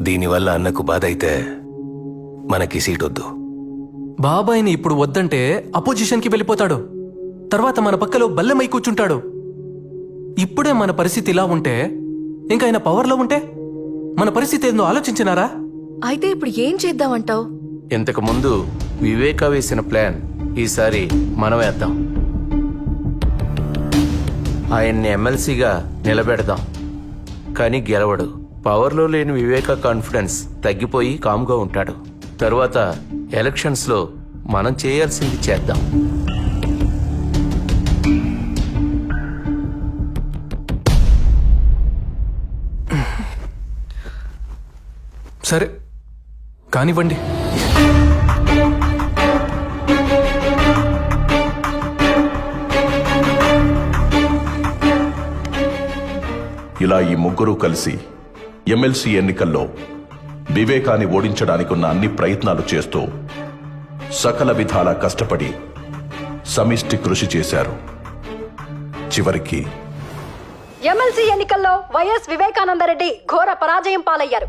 దీనివల్ల అన్నకు బాధ అయితే మనకి సీట్ వద్దు. బాబాయ్ని ఇప్పుడు వద్దంటే అపోజిషన్కి వెళ్ళిపోతాడు. తర్వాత మన పక్కలో బల్లెమై కూర్చుంటాడు. ఇప్పుడే మన పరిస్థితి ఇలా ఉంటే ఇంకా ఆయన పవర్లో ఉంటే మన పరిస్థితి ఏందో ఆలోచించినారా? అయితే ఇప్పుడు ఏం చేద్దామంటావు? ఇంతకు ముందు వివేక వేసిన ప్లాన్ ఈసారి మనం వేద్దాం. ఆయన్ని ఎమ్మెల్సీగా నిలబెడదాం. కానీ గెలవడు. పవర్లో లేని వివేక కాన్ఫిడెన్స్ తగ్గిపోయి కామ్గా ఉంటాడు. తరువాత ఎలక్షన్స్లో మనం చేయాల్సింది చేద్దాం. సరే కానివ్వండి. ఇలా ఈ ముగ్గురు కలిసి ఎమ్మెల్సీ ఎన్నికల్లో వివేకాన్ని ఓడించడానికి ఉన్న అన్ని ప్రయత్నాలు చేస్తూ సకల విధాలా కష్టపడి సమిష్టి కృషి చేశారు. చివరికి ఎమ్మెల్సీ ఎన్నికల్లో వైఎస్ వివేకానందరెడ్డి ఘోర పరాజయం పాలయ్యారు.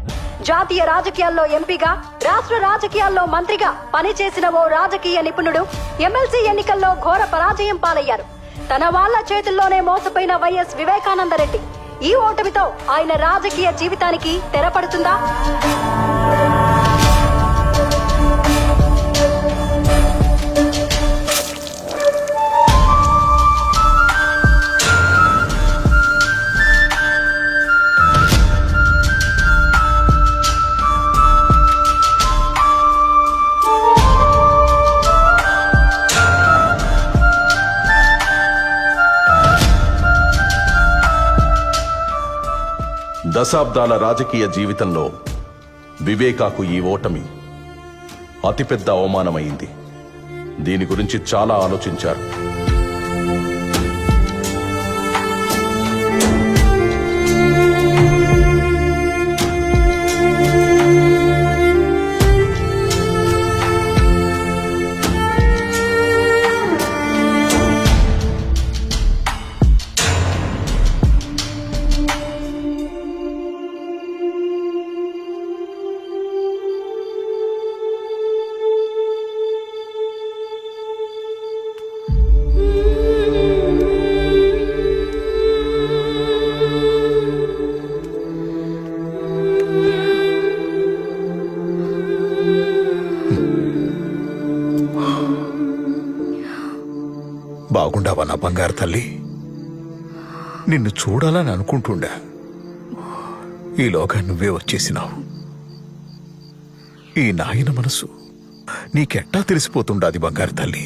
జాతీయ రాజకీయాల్లో ఎంపీగా, రాష్ట్ర రాజకీయాల్లో మంత్రిగా పనిచేసిన ఓ రాజకీయ నిపుణుడు ఎమ్మెల్సీ ఎన్నికల్లో ఘోర పరాజయం పాలయ్యారు. తన వాళ్ల చేతుల్లోనే మోసపోయిన వైఎస్ వివేకానందరెడ్డి ఈ ఓటమితో ఆయన రాజకీయ జీవితానికి తెరపడుతుందా? దశాబ్దాల రాజకీయ జీవితంలో వివేకాకు ఈ ఓటమి అతిపెద్ద అవమానమైంది. దీని గురించి చాలా ఆలోచించారు. బాగుండావా నా బంగారు తల్లి? నిన్ను చూడాలని అనుకుంటుండా, ఈలోగా నువ్వే వచ్చేసినావు. ఈ నాయన మనసు నీకెట్టా తెలిసిపోతుండాది బంగారు తల్లి?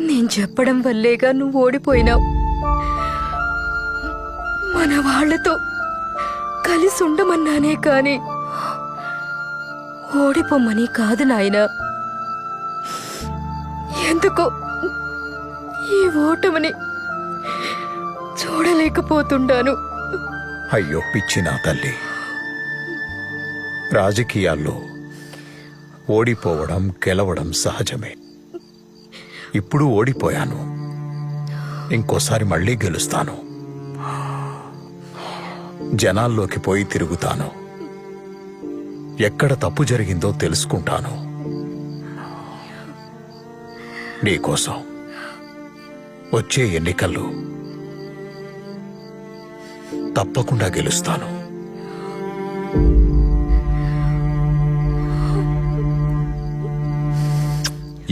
నేను చెప్పడం వల్లేగా నువ్వు ఓడిపోయినావు. మన వాళ్లతో కలిసి ఉండమన్నానే కాని ఓడిపోమని కాదు నాయనా. ఎందుకో ఈ ఓటమిని చూడలేకపోతుండాను. అయ్యో పిచ్చి నా తల్లి, రాజకీయాల్లో ఓడిపోవడం గెలవడం సహజమే. ఇప్పుడు ఓడిపోయాను, ఇంకోసారి మళ్ళీ గెలుస్తాను. జనాల్లోకి పోయి తిరుగుతాను, ఎక్కడ తప్పు జరిగిందో తెలుసుకుంటాను. నీకోసం వచ్చే ఎన్నికల్లో తప్పకుండా గెలుస్తాను.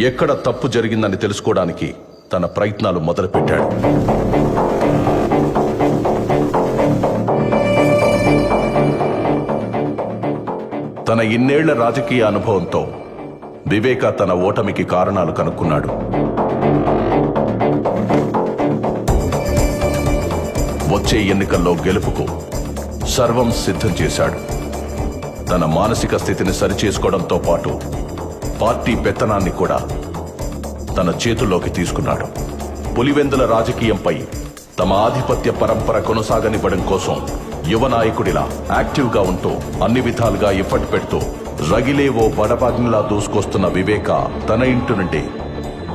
ఎక్కడ తప్పు జరిగిందని తెలుసుకోవడానికి తన ప్రయత్నాలు మొదలుపెట్టాడు. తన ఇన్నేళ్ల రాజకీయ అనుభవంతో వివేక తన ఓటమికి కారణాలు కనుక్కున్నాడు. వచ్చే ఎన్నికల్లో గెలుపుకు సర్వం సిద్ధం చేశాడు. తన మానసిక స్థితిని సరిచేసుకోవడంతో పాటు పార్టీ పెత్తనాన్ని కూడా తన చేతుల్లోకి తీసుకున్నాడు. పులివెందుల రాజకీయంపై తమ ఆధిపత్య పరంపర కొనసాగనివ్వడం కోసం యువ నాయకుడిలా యాక్టివ్గా ఉంటూ అన్ని విధాలుగా ఎఫర్ట్ పెడుతూ రగిలే ఓ బడబాగ్నిలా దూసుకొస్తున్న వివేక తన ఇంటి నుండి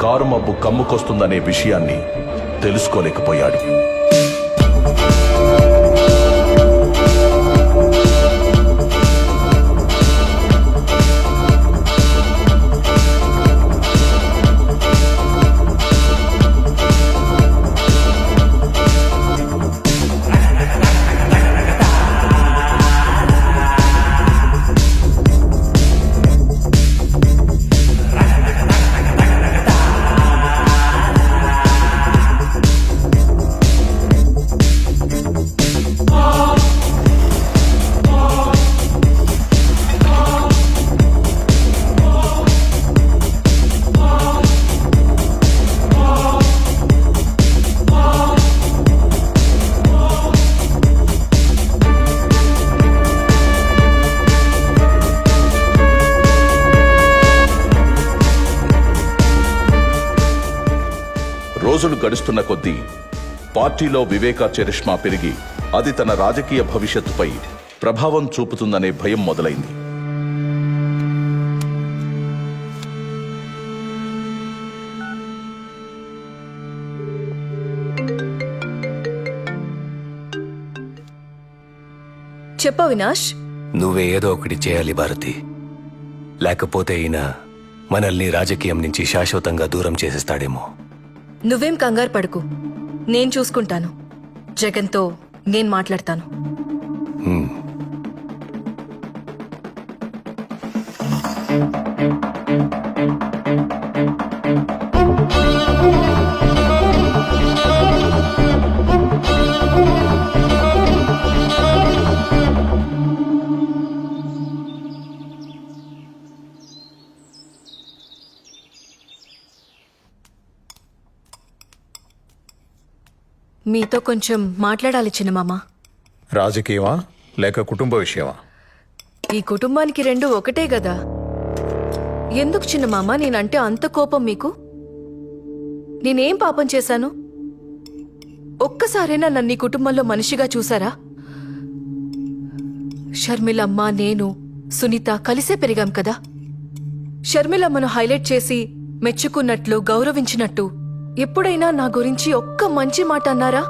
కారు మబ్బు కమ్ముకొస్తుందనే విషయాన్ని తెలుసుకోలేకపోయాడు. రోజులు గడుస్తున్న కొద్దీ పార్టీలో వివేకా చరిష్మా పెరిగి అది తన రాజకీయ భవిష్యత్తుపై ప్రభావం చూపుతుందనే భయం మొదలైంది. చెప్ప అవినాష్. నువ్వే ఏదో ఒకటి చేయాలి భారతి, లేకపోతే ఈయన మనల్ని రాజకీయం నుంచి శాశ్వతంగా దూరం చేసేస్తాడేమో. నువ్వేం కంగారు పడుకు, నేను చూసుకుంటాను. జగన్తో నేను మాట్లాడతాను. మీతో కొంచెం మాట్లాడాలి చిన్నమామ. రాజకీయమా లేక కుటుంబ విషయమా? ఈ కుటుంబానికి రెండు ఒకటే గదా. ఎందుకు చిన్నమామ నేనంటే అంత కోపం మీకు? నేనేం పాపం చేశాను? ఒక్కసారైనా నన్ను ఈ కుటుంబంలో మనిషిగా చూసారా? షర్మిలమ్మ, నేను, సునీత కలిసే పెరిగాం కదా. షర్మిలమ్మను హైలైట్ చేసి మెచ్చుకున్నట్లు, గౌరవించినట్టు ఎప్పుడైనా నా గురించి ఒక్క మంచి మాట అన్నారా?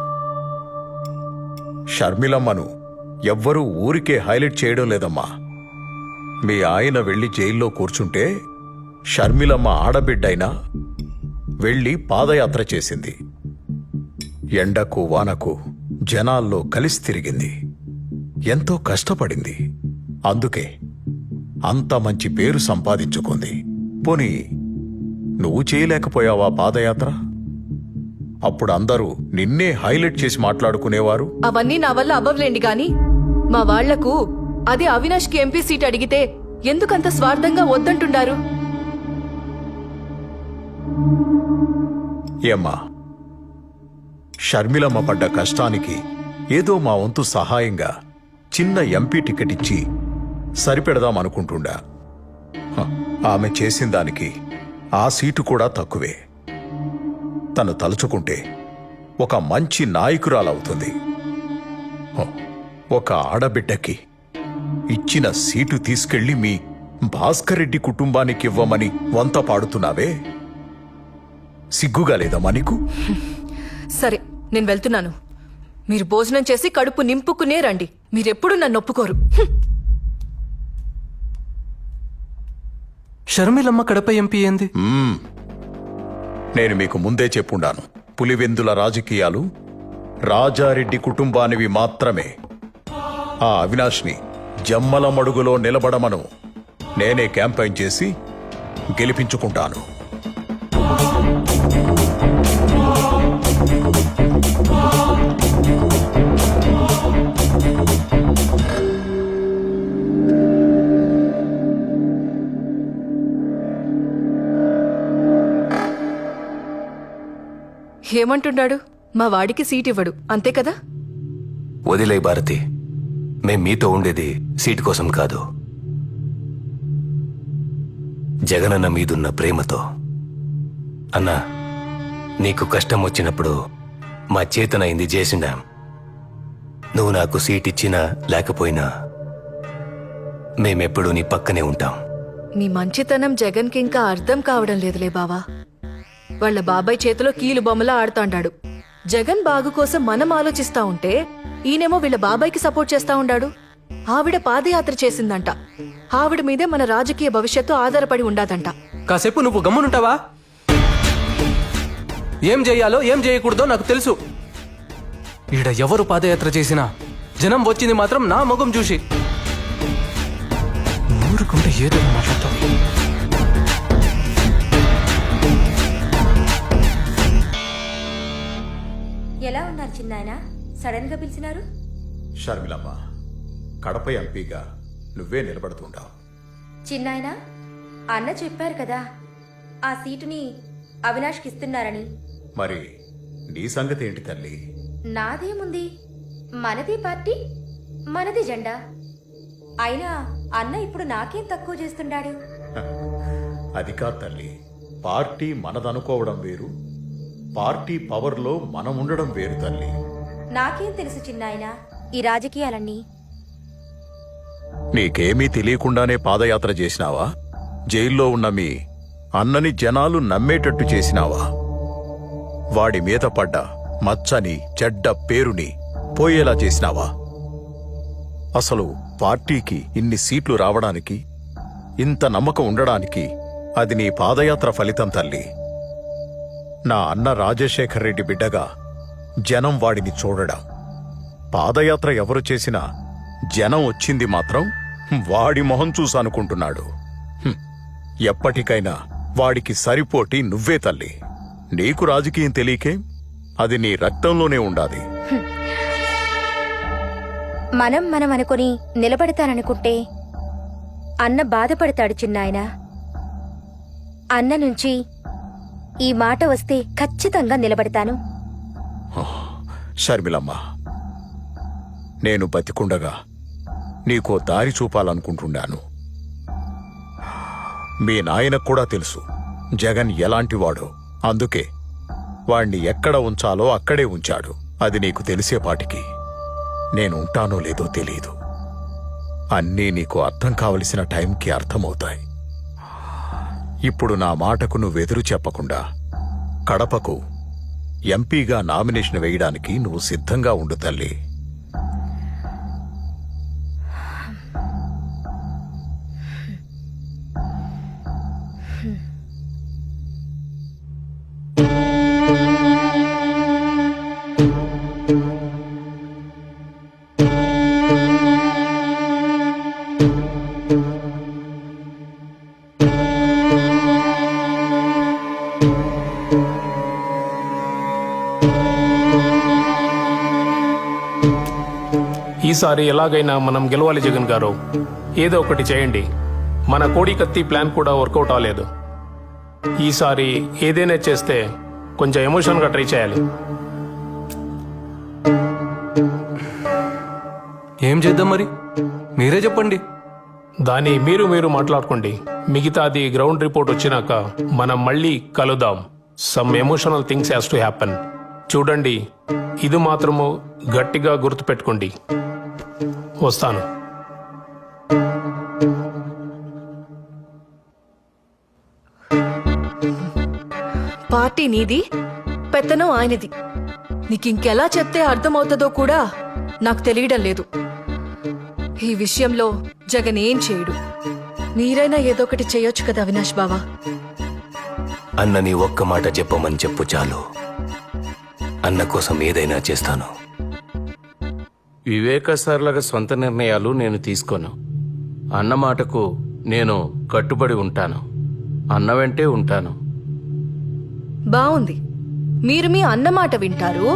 షర్మిలమ్మను ఎవ్వరూ ఊరికే హైలైట్ చేయడం లేదమ్మా. మీ ఆయన వెళ్లి జైల్లో కూర్చుంటే షర్మిలమ్మ ఆడబిడ్డైనా వెళ్లి పాదయాత్ర చేసింది. ఎండకు వానకు జనాల్లో కలిసి తిరిగింది. ఎంతో కష్టపడింది. అందుకే అంత మంచి పేరు సంపాదించుకుంది. పోనీ నువ్వు చేయలేకపోయావా పాదయాత్ర? అప్పుడు అందరూ నిన్నే హైలైట్ చేసి మాట్లాడుకునేవారు. అవన్నీ నా వల్ల అవ్వలేండి గాని మా వాళ్లకు అదే అవినాష్కి ఎంపీ సీట్ అడిగితే ఎందుకంత స్వార్థంగా వద్దంటున్నారు? ఏమ్మా, షర్మిలమ్మ పడ్డ కష్టానికి ఏదో మా వంతు సహాయంగా చిన్న ఎంపీ టికెట్ ఇచ్చి సరిపెడదామనుకుంటుండా. ఆమె చేసిన దానికి ఆ సీటు కూడా తక్కువే. తను తలుచుకుంటే ఒక మంచి నాయకురాలవుతుంది. ఒక ఆడబిడ్డకి ఇచ్చిన సీటు తీసుకెళ్లి మీ భాస్కర్ రెడ్డి కుటుంబానికి ఇవ్వమని వంత పాడుతున్నావే, సిగ్గుగా లేదమ్మా నీకు? సరే, నేను వెళ్తున్నాను. మీరు భోజనం చేసి కడుపు నింపుకునే రండి. మీరెప్పుడు నన్ను ఒప్పుకోరు. షర్మిలమ్మ కడప ఎంపీ ఏంది? నేను మీకు ముందే చెప్పుండాను, పులివెందుల రాజకీయాలు రాజారెడ్డి కుటుంబానివి మాత్రమే. ఆ అవినాష్ని జమ్మల మడుగులో నిలబడమను నేనే క్యాంపెయిన్ చేసి గెలిపించుకుంటాను. ఏమంటున్నాడు? మా వాడికి సీట్ ఇవ్వడు, అంతే కదా? వదిలే భారతి, మేం మీతో ఉండేది సీటు కోసం కాదు, జగనన్న మీదున్న ప్రేమతో. అన్నా, నీకు కష్టం వచ్చినప్పుడు మా చేతనైంది చేసినాం. నువ్వు నాకు సీట్ ఇచ్చినా లేకపోయినా మేమెప్పుడూ నీ పక్కనే ఉంటాం. మీ మంచితనం జగన్కి ఇంకా అర్థం కావడం లేదులే బావా. వాళ్ళ బాబాయ్ చేతిలో కీలు బొమ్మలా ఆడుతాండాడు. జగన్ బాగు కోసం మనం ఆలోచిస్తా ఉంటే ఈయనేమో వీళ్ళ బాబాయ్కి సపోర్ట్ చేస్తా ఉండాడు. ఆవిడ పాదయాత్ర చేసిందంట. ఆవిడ మీదే మన రాజకీయ భవిష్యత్తు ఆధారపడి ఉండాదంట. కాసేపు నువ్వు గమ్మునుంటావా? ఏం చేయాలో ఏం చేయకూడదో నాకు తెలుసు. ఈడ ఎవరు పాదయాత్ర చేసినా జనం వచ్చింది మాత్రం నా ముఖం చూసి. ఊరుకుంటే ఏదో మాట్లాడతావు. ఎలా ఉన్నారు చిన్నాయన? సడన్ గా పిలిచినారు? షర్మిలమ్మ, కడప ఎంపీగా నువ్వే నిలబడుతుంటావు. చిన్నాయన, అన్న చెప్పారు కదా ఆ సీటుని అవినాష్కి ఇస్తున్నారని. మరి నీ సంగతి ఏంటి తల్లి? నాదేముంది, మనది పార్టీ, మనది జెండా. అయినా అన్న ఇప్పుడు నాకేం తక్కువ చేస్తున్నాడు? అది కాదు తల్లి, పార్టీ మనదనుకోవడం వేరు, పార్టీ పవర్లో మనం ఉండడం వేరు తల్లి. నాకేం తెలుసు చిన్నాయన ఈ రాజకీయాలన్నీ. నీకేమీ తెలియకుండానే పాదయాత్ర చేసినావా? జైల్లో ఉన్న మీ అన్నని జనాలు నమ్మేటట్టు చేసినావా? వాడి మీద పడ్డ మచ్చని చెడ్డ పేరుని పోయేలా చేసినావా? అసలు పార్టీకి ఇన్ని సీట్లు రావడానికి, ఇంత నమ్మకం ఉండడానికి అది నీ పాదయాత్ర ఫలితం తల్లి. నా అన్న రాజశేఖర్ రెడ్డి బిడ్డగా జనం వాడిని చూడడం. పాదయాత్ర ఎవరు చేసినా జనం వచ్చింది మాత్రం వాడి మొహం చూసానుకుంటున్నాడు. ఎప్పటికైనా వాడికి సరిపోటి నువ్వే తల్లి. నీకు రాజకీయం తెలియకే, అది నీ రక్తంలోనే ఉండాలి. మనం అనుకుని నిలబడతాననుకుంటే అన్న బాధపడతాడు చిన్నాయన. అన్న నుంచి ఈ మాట వస్తే ఖచ్చితంగా నిలబడతాను. షర్మిలమ్మ, నేను బతికుండగా నీకో దారి చూపాలనుకుంటున్నాను. మీ నాయనకు కూడా తెలుసు జగన్ ఎలాంటివాడో. అందుకే వాణ్ణి ఎక్కడ ఉంచాలో అక్కడే ఉంచాడు. అది నీకు తెలిసేపాటికి నేను ఉంటానో లేదో తెలీదు. అన్నీ నీకు అర్థం కావలసిన టైంకి అర్థమవుతాయి. ఇప్పుడు నా మాటకు నువ్వెదురు చెప్పకుండా కడపకు ఎంపీగా నామినేషన్ వేయడానికి నువ్వు సిద్ధంగా ఉండు తల్లి. ఈసారి ఎలాగైనా మనం గెలవాలి జగన్ గారు. ఏదో ఒకటి చేయండి. మన కోడి కత్తి ప్లాన్ కూడా వర్కౌట్ అవ్వలేదు. ఈసారి ఏదైనా చేస్తే కొంచెం ఎమోషన్గా ట్రై చేయాలి. ఏం చేద్దాం మరి, మీరే చెప్పండి. దాన్ని మీరు మాట్లాడుకోండి. మిగతాది గ్రౌండ్ రిపోర్ట్ వచ్చినాక మనం మళ్ళీ కలుద్దాం. Some emotional things has to happen. చూడండి, ఇది మాత్రము గట్టిగా గుర్తుపెట్టుకోండి. వస్తాను. పార్టీ నీది, పెత్తనం ఆయనది. నీకింకెలా చెప్తే అర్థమవుతుందో కూడా నాకు తెలియడం లేదు. ఈ విషయంలో జగన్ ఏం చేయడు. మీరైనా ఏదో ఒకటి చేయొచ్చు కదా అవినాష్ బావా. అన్నని ఒక్క మాట చెప్పమని చెప్పు చాలు. అన్న కోసం ఏదైనా చేస్తాను. వివేక సార్లాగా సొంత నిర్ణయాలు నేను తీసుకోను. అన్న మాటకు నేను కట్టుబడి ఉంటాను. అన్న వెంటే ఉంటాను. బావుంది. మీరు మీ అన్న మాట వింటారు,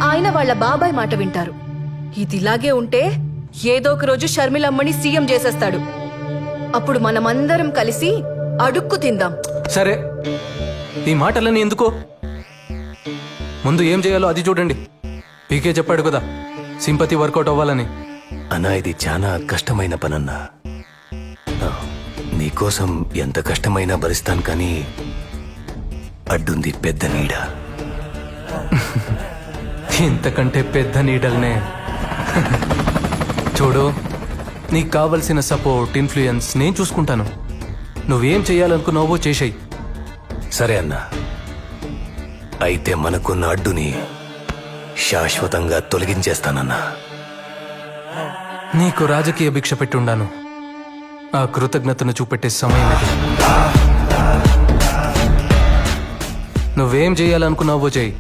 ఆయన వాళ్ళ బాబాయ్ మాట వింటారు. ఇదిలాగే ఉంటే ఏదో ఒక రోజు షర్మిలమ్మని సీఎం చేసేస్తాడు. అప్పుడు మనమందరం కలిసి అడుక్కు తిందాం. సరే, ఈ మాటలన్నీ ఎందుకో, ముందు ఏం చేయాలో అది చూడండి. పీకే చెప్పాడు కదా సింపతి వర్కౌట్ అవ్వాలని. అన్నా, ఇది చాలా కష్టమైన పనన్నా. నీకోసం ఎంత కష్టమైనా భరిస్తాను, కానీ అడ్డుంది పెద్ద నీడ. ఇంతకంటే పెద్ద నీడల్నే. చూడు, నీకు కావలసిన సపోర్ట్, ఇన్ఫ్లుయెన్స్ నేను చూసుకుంటాను. నువ్వేం చేయాలనుకున్నావో చేసేయి. సరే అన్నా, అయితే మనకున్న అడ్డుని శాశ్వతంగా తొలగించేస్తానన్నా. నీకు రాజకీయ భిక్ష పెట్టుండాను. ఆ కృతజ్ఞతను చూపెట్టే సమయం ఇది. నువ్వేం చేయాలనుకున్నావో చేయి.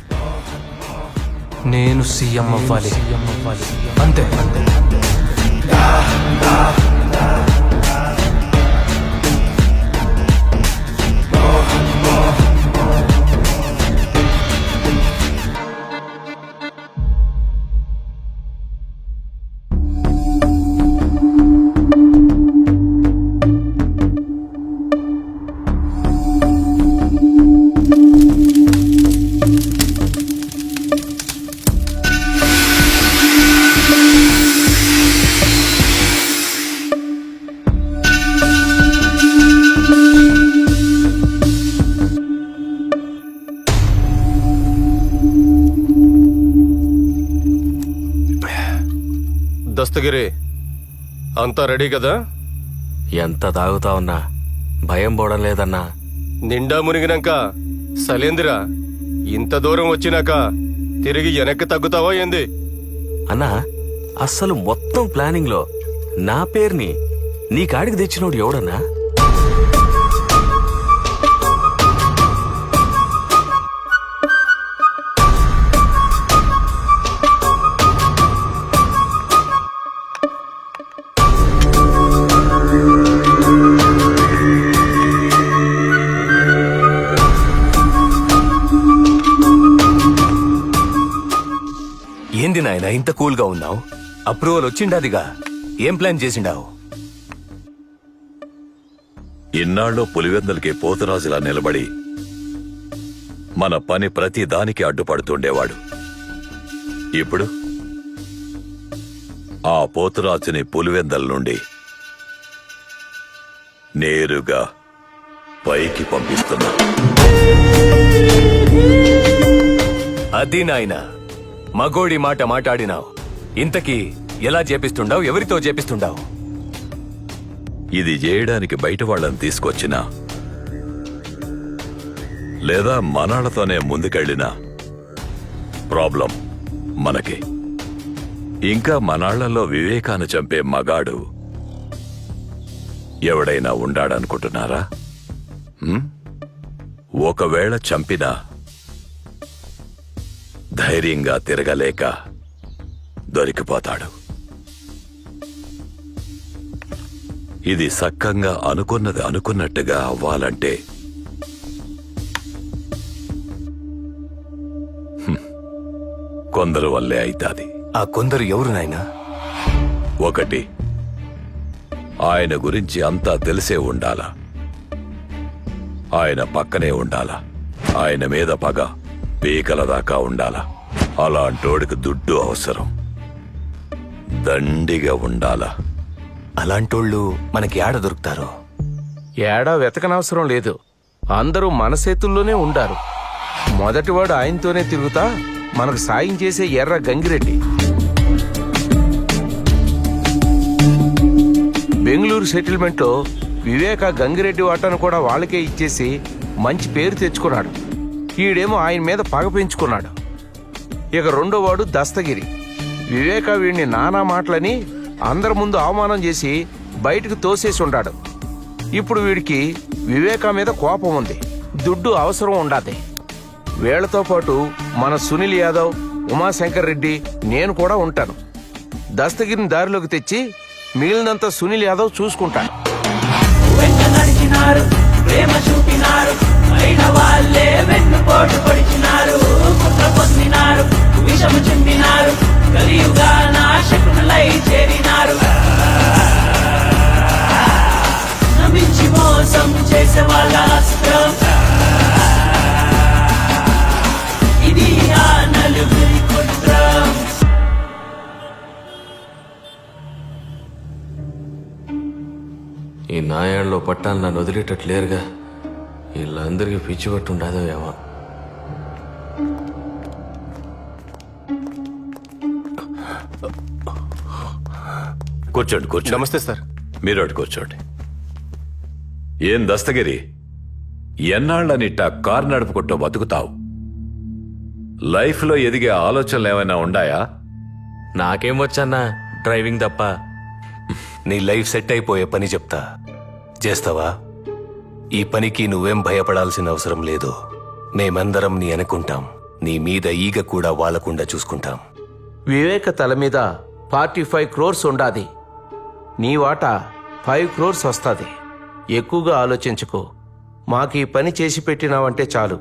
నేను సీఎం అవ్వాలి, అంతే. దస్తగిరి అంతా రెడీ కదా? ఎంత తాగుతా ఉన్నా భయం పోవడం లేదన్నా. నిండా మునిగినాక సలేందిరా ఇంత దూరం వచ్చినాక తిరిగి వెనక్కి తగ్గుతావా ఏంది? అన్నా అస్సలు మొత్తం ప్లానింగ్ లో నా పేరుని నీ కాడికి తెచ్చినోడు ఎవడన్నా? ఏంది నాయన ఇంత కూల్ గా ఉన్నావు? అప్రూవల్ వచ్చిండాదిగా, ఏం ప్లాన్ చేసిండావు? ఇన్నాళ్ళు పులివెందులకి పోతురాజులా నిలబడి మన పని ప్రతి దానికి అడ్డుపడుతుండేవాడు. ఇప్పుడు ఆ పోతురాజుని పులివెందల నుండి నేరుగా పైకి పంపిస్తున్నా. అది నాయన మగోడి మాట మాట్లాడినావు. ఇంతకీ ఎలా చేపిస్తుండావు? ఎవరితో చేపిస్తుండావు? ఇది చేయడానికి బయట వాళ్ళని తీసుకొచ్చినా లేదా మనాళ్లతోనే ముందుకెళ్ళినా ప్రాబ్లం మనకి. ఇంకా మనాళ్లలో వివేకాన్ని చంపే మగాడు ఎవడైనా ఉండాడనుకుంటున్నారా? ఒకవేళ చంపినా ధైర్యంగా తిరగలేక దొరికిపోతాడు. ఇది సక్కంగా అనుకున్నది అనుకున్నట్టుగా అవ్వాలంటే కొందరు వల్లే అయితాది. ఆ కొందరు ఎవరు నాయనా? ఒకటి, ఆయన గురించి అంతా తెలిసే ఉండాలా, ఆయన పక్కనే ఉండాలా, ఆయన మీద పగ పీకల దాకా ఉండాలా. అలాంటోడికి దుడ్డు అవసరం, దండిగా ఉండాలా. అలాంటోళ్ళు మనకి ఏడ దొరుకుతారో? ఏడా వెతకనవసరం లేదు, అందరూ మన చేతుల్లోనే ఉండారు. మొదటివాడు ఆయనతోనే తిరుగుతా మనకు సాయం చేసే ఎర్ర గంగిరెడ్డి. బెంగళూరు సెటిల్మెంట్లో వివేక గంగిరెడ్డి వాటాను కూడా వాళ్ళకే ఇచ్చేసి మంచి పేరు తెచ్చుకున్నాడు. ఈడేమో ఆయన మీద పగ పెంచుకున్నాడు. ఇక రెండోవాడు దస్తగిరి. వివేక వీడిని నానా మాటలని అందరి ముందు అవమానం చేసి బయటకు తోసేసి ఉండాడు. ఇప్పుడు వీడికి వివేక మీద కోపం ఉంది, దుడ్డు అవసరం ఉండాది. వీళ్లతో పాటు మన సునీల్ యాదవ్, ఉమాశంకర్ రెడ్డి, నేను కూడా ఉంటాను. దస్తగిరిని దారిలోకి తెచ్చి మిగిలినంత సునీల్ యాదవ్ చూసుకుంటాను. ప్రేమ చూపినారు, అయిన వాళ్ళే వెన్నుపోటు పొడిచినారు, కుట్ర పొందినారు, విషము చిందినారు, కలియుగా నాశకులై చేరినారు. నమ్మించి మోసం చేసే వాళ్ళ అస్త్రం ఇది, ఆ నలుగురి కుట్రం. ఈ నాయాళ్ళలో పట్టాలు నన్ను వదిలేటట్లేరుగా. వీళ్ళందరికీ పిచ్చి పట్టు ఉండదో ఏమో. కూర్చోండి కూర్చోండి. నమస్తే సార్. మీరు అటు కూర్చోండి. ఏం దస్తగిరి, ఎన్నాళ్ళనిట్ట కారు నడుపుకుంటూ బతుకుతావు? లైఫ్లో ఎదిగే ఆలోచనలు ఏమైనా ఉండాయా? నాకేం వచ్చన్నా డ్రైవింగ్ తప్ప. నీ లైఫ్ సెట్ అయిపోయే పని చెప్తా, చేస్తావా? ఈ పనికి నువ్వేం భయపడాల్సిన అవసరం లేదు. మేమందరం నీ అనుకుంటాం. నీ మీద ఈగ కూడా వాలకుండా చూసుకుంటాం. వివేక తల మీద 45 crores ఉండాది. నీ వాటా 5 crores వస్తుంది. ఎక్కువగా ఆలోచించుకో. మాకు ఈ పని చేసి పెట్టినావంటే చాలు,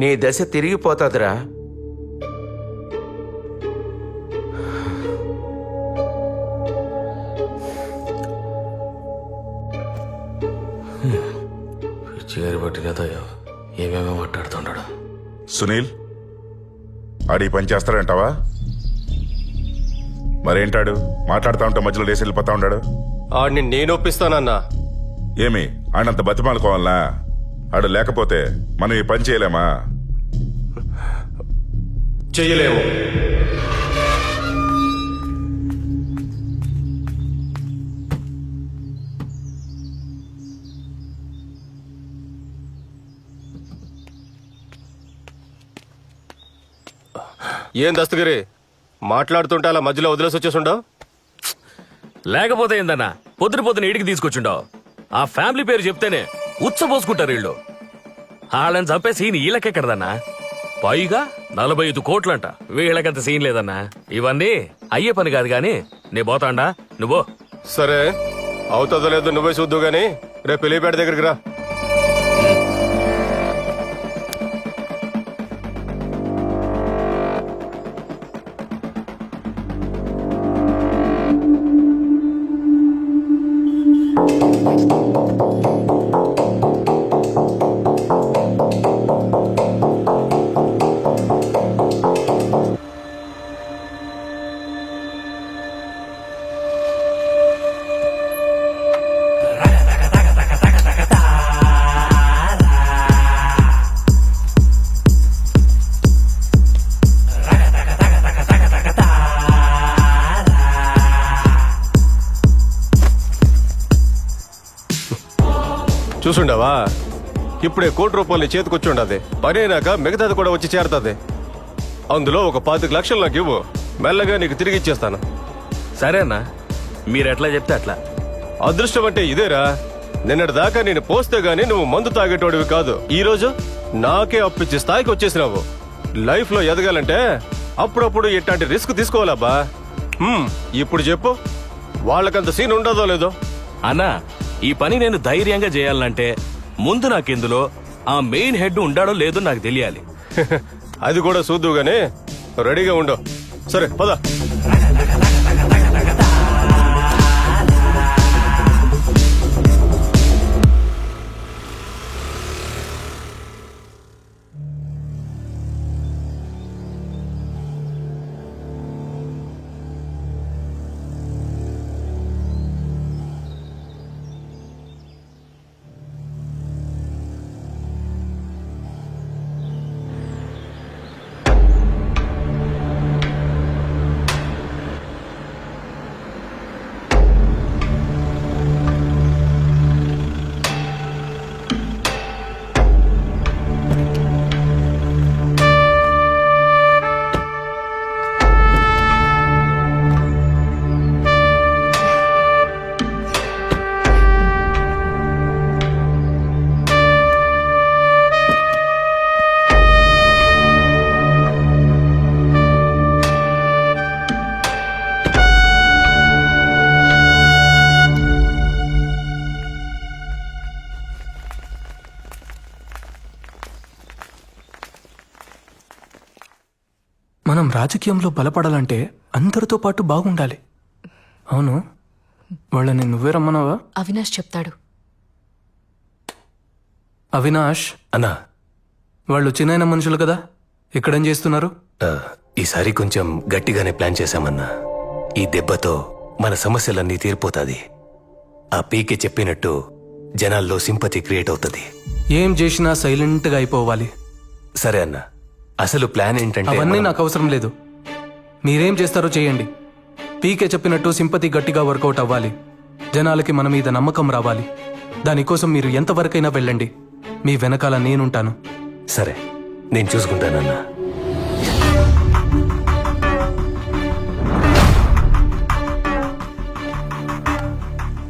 నీ దశ తిరిగిపోతాదిరా. పిచ్చిగారి పట్టినదో ఏమేమో మాట్లాడుతున్నాడు. సునీల్, ఆడి పని చేస్తాడంటావా? మరేంటాడు మాట్లాడుతూ ఉంటే మధ్యలో లేసి వెళ్ళిపోతా ఉన్నాడు? ఆడిని నేను ఒప్పిస్తానన్నా. ఏమి ఆడంత బతిమాలుకోవాలనా? ఆడు లేకపోతే మనం ఈ పని చేయలేమా? చెయ్యలేము. ఏం దస్తగిరి మాట్లాడుతుంటే అలా మధ్యలో వదిలేసి వచ్చేసుండవు? లేకపోతే ఏందన్నా పొద్దున ఇంటికి తీసుకొచ్చుండవు. ఆ ఫ్యామిలీ పేరు చెప్తేనే ఉచ్చబోసుకుంటారు వీళ్ళు. వాళ్ళని చంపే సీన్ వీళ్ళకెక్కడదన్నా? పైగా 45 కోట్లంట. వీళ్ళకంత సీన్ లేదన్నా. ఇవన్నీ అయ్యే పని కాదు గాని నీ పోతాండా నువ్వు. సరే అవుతుందో లేదో నువ్వే చూద్దు గాని రేపు పెళ్లిపేట దగ్గరికి రా. చూసుండవా ఇప్పుడే ₹1 చేతికొచ్చుండది. పని అయినాక మిగతాది కూడా వచ్చి చేరుతుంది. అందులో ఒక 25 లక్షలు నాకు ఇవ్వు, మెల్లగా నీకు తిరిగి ఇచ్చేస్తాను. సరే అన్నా, మీరు ఎట్లా చెప్తే అట్లా. అదృష్టం అంటే ఇదేరా. నిన్నటి దాకా నేను పోస్తే గానీ నువ్వు మందు తాగేటోడివి కాదు. ఈ రోజు నాకే అప్పిచ్చే స్థాయికి వచ్చేసినావు. లైఫ్ లో ఎదగాలంటే అప్పుడప్పుడు ఇట్లాంటి రిస్క్ తీసుకోవాలబ్బా. ఇప్పుడు చెప్పు, వాళ్ళకంత సీన్ ఉండదో లేదో? అన్నా, ఈ పని నేను ధైర్యంగా చేయాలంటే ముందు నాకెందులో ఆ మెయిన్ హెడ్ ఉండాడో లేదో నాకు తెలియాలి. అది కూడా చూద్దు గానీ రెడీగా ఉండవు. సరే పద. మనం రాజకీయంలో బలపడాలంటే అందరితో పాటు బాగుండాలి. అవును, వాళ్ళని నువ్వే రమ్మన్నావా? అవినాష్ చెప్తాడు. అవినాష్ అన్నా, వాళ్ళు చిన్న మనుషులు కదా, ఇక్కడేం చేస్తున్నారు? ఈసారి కొంచెం గట్టిగానే ప్లాన్ చేశామన్నా. ఈ దెబ్బతో మన సమస్యలన్నీ తీరిపోతాది. ఆ పీకే చెప్పినట్టు జనాల్లో సింపతి క్రియేట్ అవుతుంది. ఏం చేసినా సైలెంట్ గా అయిపోవాలి. సరే అన్నా, అసలు ప్లాన్ ఏంటంటే అవన్నీ నాకు అవసరం లేదు. మీరేం చేస్తారో చేయండి. పీకే చెప్పినట్టు సింపతి గట్టిగా వర్కౌట్ అవ్వాలి. జనాలకి మన మీద నమ్మకం రావాలి. దానికోసం మీరు ఎంతవరకైనా వెళ్ళండి. మీ వెనకాల నేనుంటాను. సరే, నేను చూసుకుంటానన్నా.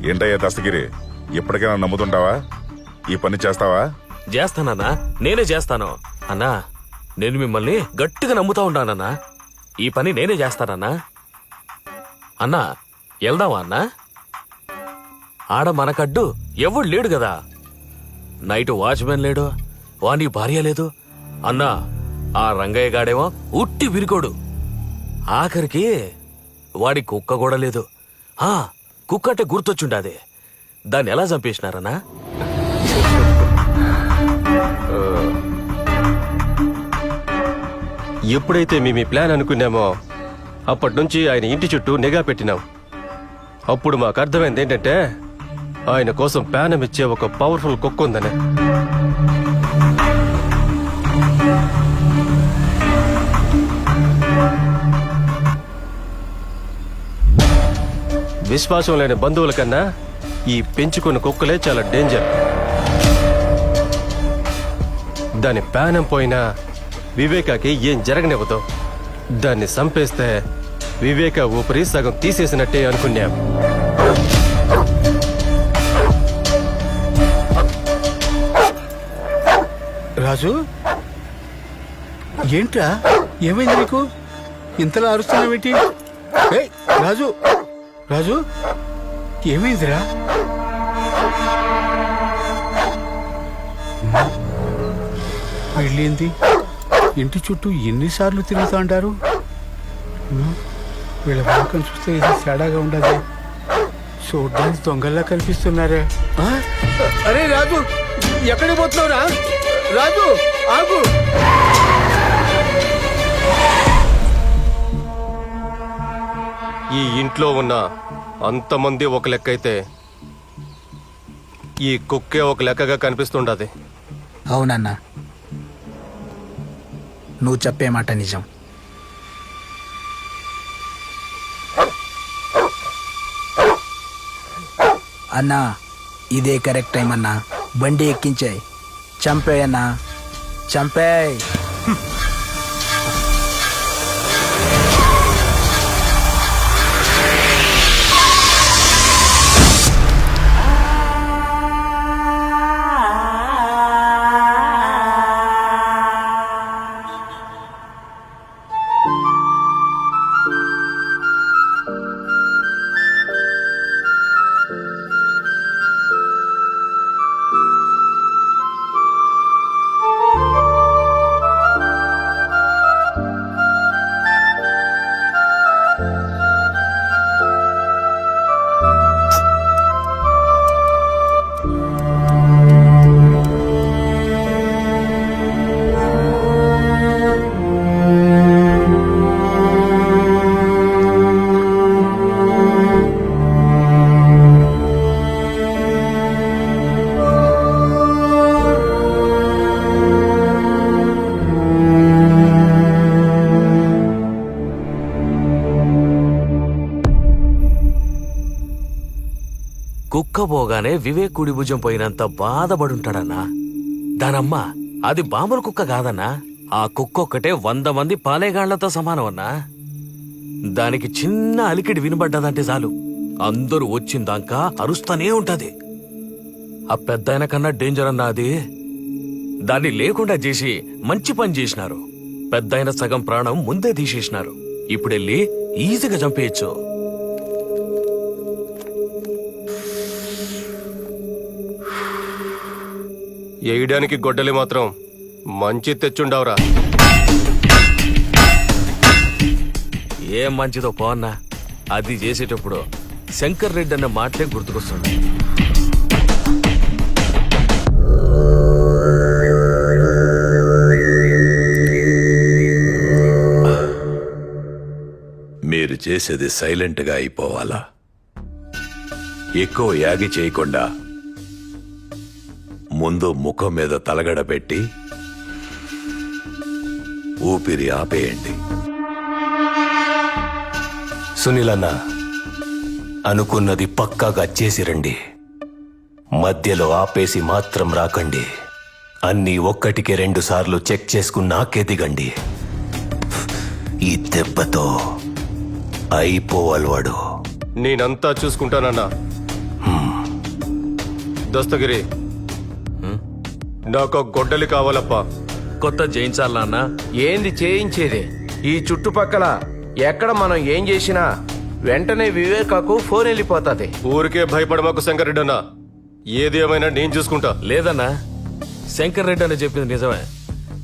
ఏంటయ్యా దస్తగిరి, ఎప్పటికైనా నమ్ముతుంటావా? ఈ పని చేస్తావా? చేస్తానన్నా, నేనే చేస్తాను. అన్నా, నేను మిమ్మల్ని గట్టిగా నమ్ముతా ఉంటానన్నా. ఈ పని నేనే చేస్తానన్నా. అన్నా, వెళ్దామా అన్నా? ఆడ మనకడ్డు ఎవడు లేడు కదా. నైట్ వాచ్మెన్ లేడు, వాని భార్య లేదు. అన్నా, ఆ రంగయ్య గాడేమో ఉట్టి విరికోడు. ఆఖరికి వాడి కుక్క కూడా లేదు. కుక్క అంటే గుర్తొచ్చుండాది. దాన్ని ఎలా చంపేసినారన్నా? ఎప్పుడైతే మేము ఈ ప్లాన్ అనుకున్నామో అప్పటి నుంచి ఆయన ఇంటి చుట్టూ నిఘా పెట్టినాం. అప్పుడు మాకు అర్థమైంది ఏంటంటే ఆయన కోసం ప్యానం ఇచ్చే ఒక పవర్ఫుల్ కుక్క ఉందని. విశ్వాసం లేని బంధువుల కన్నా ఈ పెంచుకున్న కుక్కలే చాలా డేంజర్. దాని ప్యానం పోయినా వివేకాకి ఏం జరగనివ్వదు. దాన్ని చంపేస్తే వివేక ఊపిరి సగం తీసేసినట్టే అనుకున్నాం. రాజు, ఏంట్రా, ఏమైంది నీకు? ఇంతలా అరుస్తున్నావేంటి? ఏయ్, రాజు, రాజు, ఏమైందిరా? వెళ్ళింది ఇంటి చుట్టూ ఎన్నిసార్లు తిరుగుతా అంటారు? వీళ్ళ వాకం చూస్తే ఇది తేడాగా ఉండదు. చూడ్డానికి దొంగల్లా కనిపిస్తున్నారే. అరే రాజు, ఎక్కడికి పోతున్నావురా? రాజు, ఆగు. ఈ ఇంట్లో ఉన్న అంతమంది ఒక లెక్క అయితే ఈ కుక్కే ఒక లెక్కగా కనిపిస్తుండది. అవునన్నా, నువ్వు చెప్పే మాట నిజం. అన్నా, ఇదే కరెక్ట్ టైం అన్నా. బండి ఎక్కించాయి, చంపేయన్నా, చంపేయ్. కుక్క పోగానే వివేక్ కుడి భుజం పోయినంత బాధపడుంటాడన్నా. దానమ్మ అది బాంబుల కుక్క కాదన్నా. ఆ కుక్క ఒక్కటే 100 మంది పాలేగాళ్లతో సమానం అన్నా. దానికి చిన్న అలికిడి వినబడ్డదంటే చాలు అందరూ వచ్చిందాకా అరుస్తానే ఉంటది. ఆ పెద్దాయన కన్నా డేంజర్ అన్నా అది. దాన్ని లేకుండా చేసి మంచి పని చేసినారు. పెద్దాయన సగం ప్రాణం ముందే తీసేసినారు. ఇప్పుడెళ్ళి ఈజీగా చంపేయచ్చు. వేయడానికి గొడ్డలి మాత్రం మంచి తెచ్చుండవరా. ఏం మంచిదో పోన్నా. అది చేసేటప్పుడు శంకర్ రెడ్డి అన్న మాటలే గుర్తుకొస్తుంది. మీరు చేసేది సైలెంట్గా అయిపోవాలా? ఎక్కువ యాగి చేయకుండా ముందు ముఖం మీద తలగడ పెట్టి ఊపిరి ఆపేయండి. సునీలన్న, అనుకున్నది పక్కాగా చేసి రండి. మధ్యలో ఆపేసి మాత్రం రాకండి. అన్నీ 1కి 2 సార్లు చెక్ చేసుకున్నాకే దిగండి. ఈ దెబ్బతో అయిపోవాలి వాడు. నేనంతా చూసుకుంటానన్నా. దస్తగిరి, నాకు గొడ్డలి కావాలప్పా. కొత్త చేయించాలా అన్నా? ఏంది చేయించేది? ఈ చుట్టుపక్కల ఎక్కడ మనం ఏం చేసినా వెంటనే వివేకాకు ఫోన్ వెళ్ళిపోతుంది. ఊరికే భయపడమాకు శంకరెడ్డి అన్న. ఏది ఏమైనా నేను చూసుకుంటా. లేదన్నా, శంకర్ రెడ్డి అని చెప్పింది నిజమే.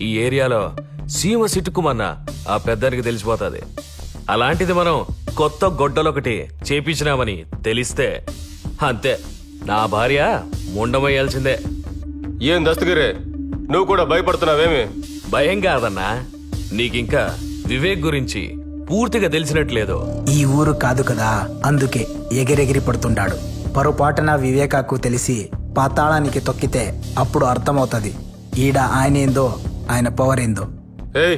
ఈ ఏరియాలో సీమ సిట్టుకుమన్నా ఆ పెద్దానికి తెలిసిపోతుంది. అలాంటిది మనం కొత్త గొడ్డలొకటి చేపించినామని తెలిస్తే అంతే, నా భార్య ముండమయ్యాల్సిందే. ఏం దస్తగిరే, నువ్వు కూడా భయపడుతున్నావేమి? భయం కాదన్నా, నీకింకా వివేక్ గురించి పూర్తిగా తెలిసినట్లేదు. ఈ ఊరు కాదు కదా, అందుకే ఎగిరెగిరి పడుతుంటాడు. పొరపాటున వివేకాకు తెలిసి పాతాళానికి తొక్కితే అప్పుడు అర్థమవుతుంది ఈడ ఆయన ఏందో, ఆయన పవర్ ఏందో. ఏయ్,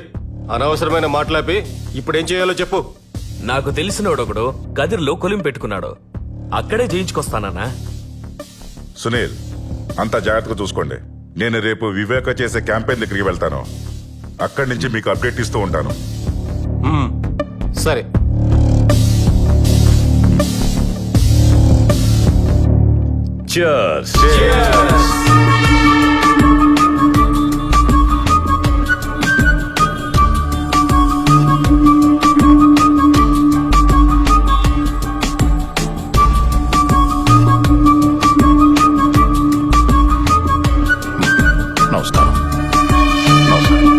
అనవసరమైన మాట్లాపి ఇప్పుడేం చేయాలో చెప్పు. నాకు తెలిసినోడొకడు గదిలో కొలిం పెట్టుకున్నాడు. అక్కడే జయించుకొస్తానన్నా. సునీల్, అంతా జాగ్రత్తగా చూసుకోండి. నేను రేపు వివేక చేసే క్యాంపెయిన్ దగ్గరికి వెళ్తాను. అక్కడి నుంచి మీకు అప్డేట్ ఇస్తూ ఉంటాను. సరే. Cheers. నమస్కారం. నమస్కారం.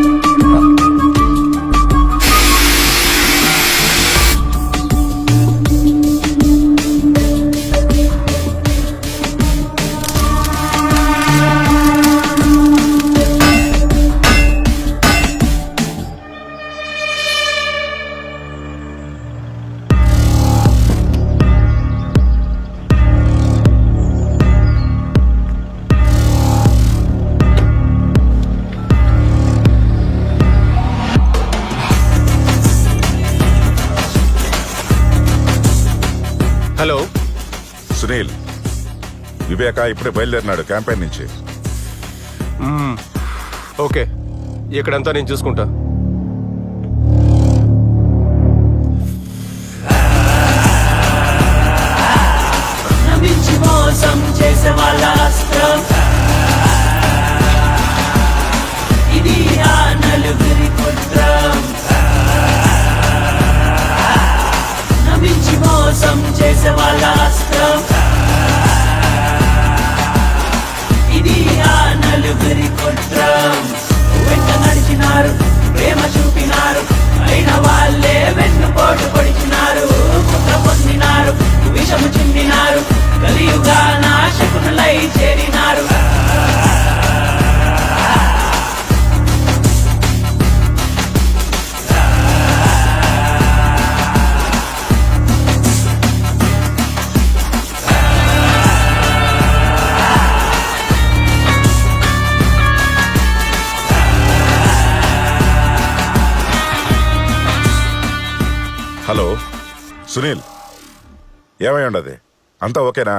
హలో. సునీల్, వివేక ఇప్పుడే బయలుదేరినాడు క్యాంపెయిన్ నుంచి. ఓకే, ఇక్కడంతా నేను చూసుకుంటా. నమ్మించి మోసం చేసే వాళ్ళ అస్త్రం ఇది ఆ నలుగురి కుట్రం. నమ్మించి మోసం చేసే వాళ్ళ అస్త్రం ఇది ఆ నలుగురి కుట్రం. వెంట నడిచినారు, ప్రేమ చూపినారు, అయిన వాళ్ళే వెన్నుపోటు పొడిచినారు. కుట్ర పొందినారు, విషము చిందినారు, కలియుగా నాశకునులై చేరినారు. హలో సునీల్, ఏమై ఉండదు? అంతా ఓకేనా?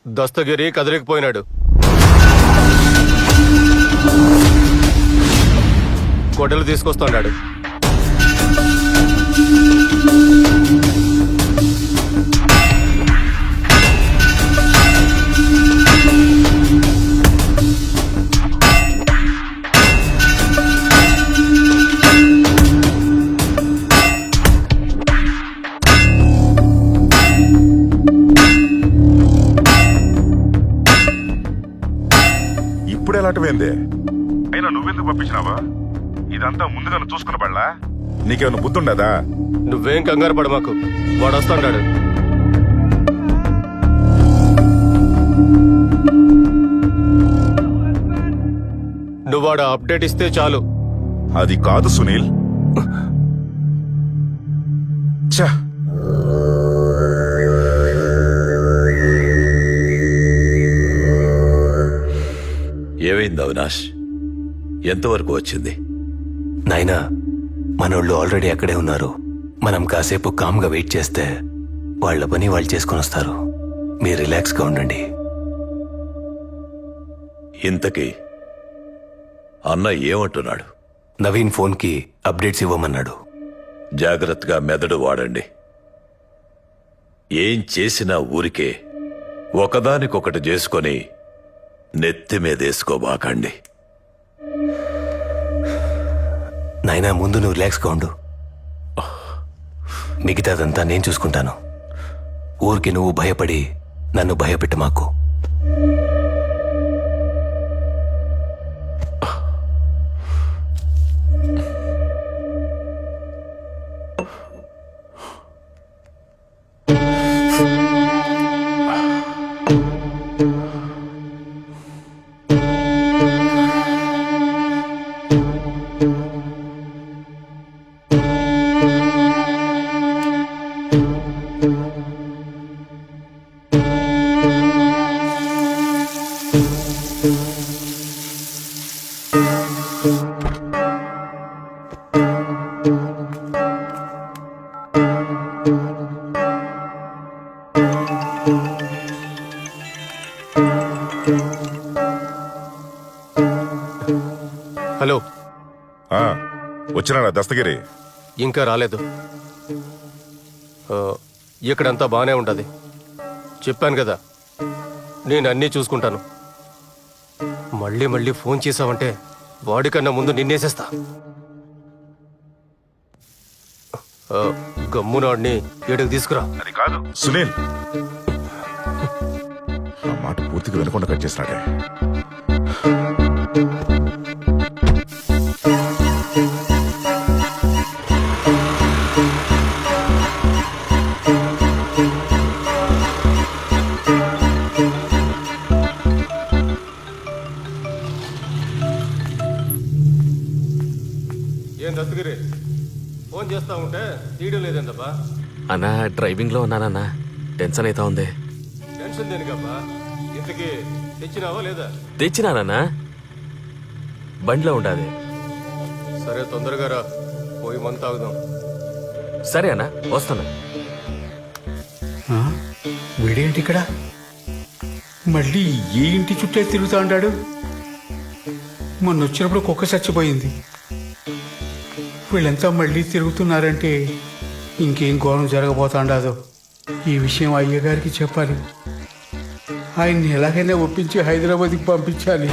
దస్తగిరి కదిలికిపోయినాడు. గొడ్డలు తీసుకొస్తున్నాడు. ఇప్పుడు ఎలాంటివేంది? అయినా నువ్వెందుకు పంపించినావా? ఇదంతా ముందుగా చూసుకున్న బళ్ళా? నీకేమైనా బుద్ధి ఉండదా? నువ్వేం కంగారు పడ మాకు, వాడు వస్తాడు. నువ్వు వాడు అప్డేట్ ఇస్తే చాలు. అది కాదు సునీల్. ఛ! ఏమైంది అవినాష్? ఎంతవరకు వచ్చింది? నాయనా, మనోళ్ళు ఆల్రెడీ అక్కడే ఉన్నారు. మనం కాసేపు కామ్గా వెయిట్ చేస్తే వాళ్ళ పని వాళ్ళు చేసుకొని వస్తారు. మీరు రిలాక్స్గా ఉండండి. ఇంతకీ అన్న ఏమంటున్నాడు? నవీన్ ఫోన్కి అప్డేట్స్ ఇవ్వమన్నాడు. జాగ్రత్తగా మెదడు వాడండి. ఏం చేసినా ఊరికే ఒకదానికొకటి చేసుకొని నెత్తి మీదేసుకోబాకండి. నాయనా, ముందు నువ్వు రిలాక్స్గా ఉండు. మిగతాదంతా నేను చూసుకుంటాను. ఊరికి నువ్వు భయపడి నన్ను భయపెట్ట మాకు. హలో. వచ్చినాడా దస్తగిరి? ఇంకా రాలేదు. ఇక్కడంతా బాగానే ఉంటుంది. చెప్పాను కదా, నేను అన్నీ చూసుకుంటాను. మళ్ళీ మళ్ళీ ఫోన్ చేసావంటే వాడికన్నా ముందు నిన్నేసేస్తా. గమ్మునాడిని ఏడుకు తీసుకురా. అది కాదు సునీల్, ఆ మాట పూర్తిగా వినకుండా కట్ చేసినాడే. ఏం దస్తగిరి, ఫోన్ చేస్తా ఉంటే తీయడం లేదంటబ్బా. అన్నా డ్రైవింగ్ లో ఉన్నానన్నా, టెన్షన్ అవుతా ఉంది. టెన్షన్ దేనికబ్బా? ఇంతకీ తెచ్చినావా లేదా? తెచ్చినానన్నా, బండిలో ఉండాది. సరే తొందరగా రా, పోయి మంత తాగుదాం. సరే అన్నా, వస్తాను. వీడేంటి ఇక్కడ? మళ్ళీ ఏ ఇంటి చుట్టే తిరుగుతా ఉంటాడు? మొన్న వచ్చినప్పుడు కుక్క చచ్చిపోయింది. వీళ్ళంతా మళ్ళీ తిరుగుతున్నారంటే ఇంకేం ఘోరం జరగబోతాండాదో. ఈ విషయం అయ్యగారికి చెప్పాలి. ఆయన్ని ఎలాగైనా ఒప్పించి హైదరాబాద్కి పంపించాలి.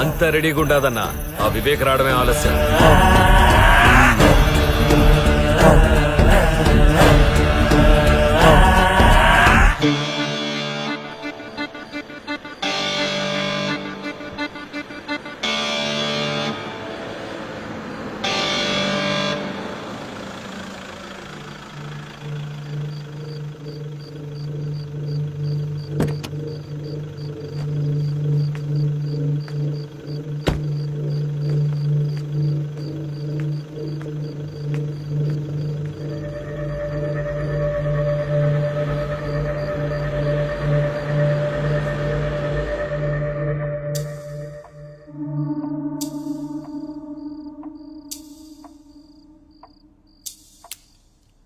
అంత రెడీగా ఉండదన్నా, ఆ వివేక్ రావడమే ఆలస్యం.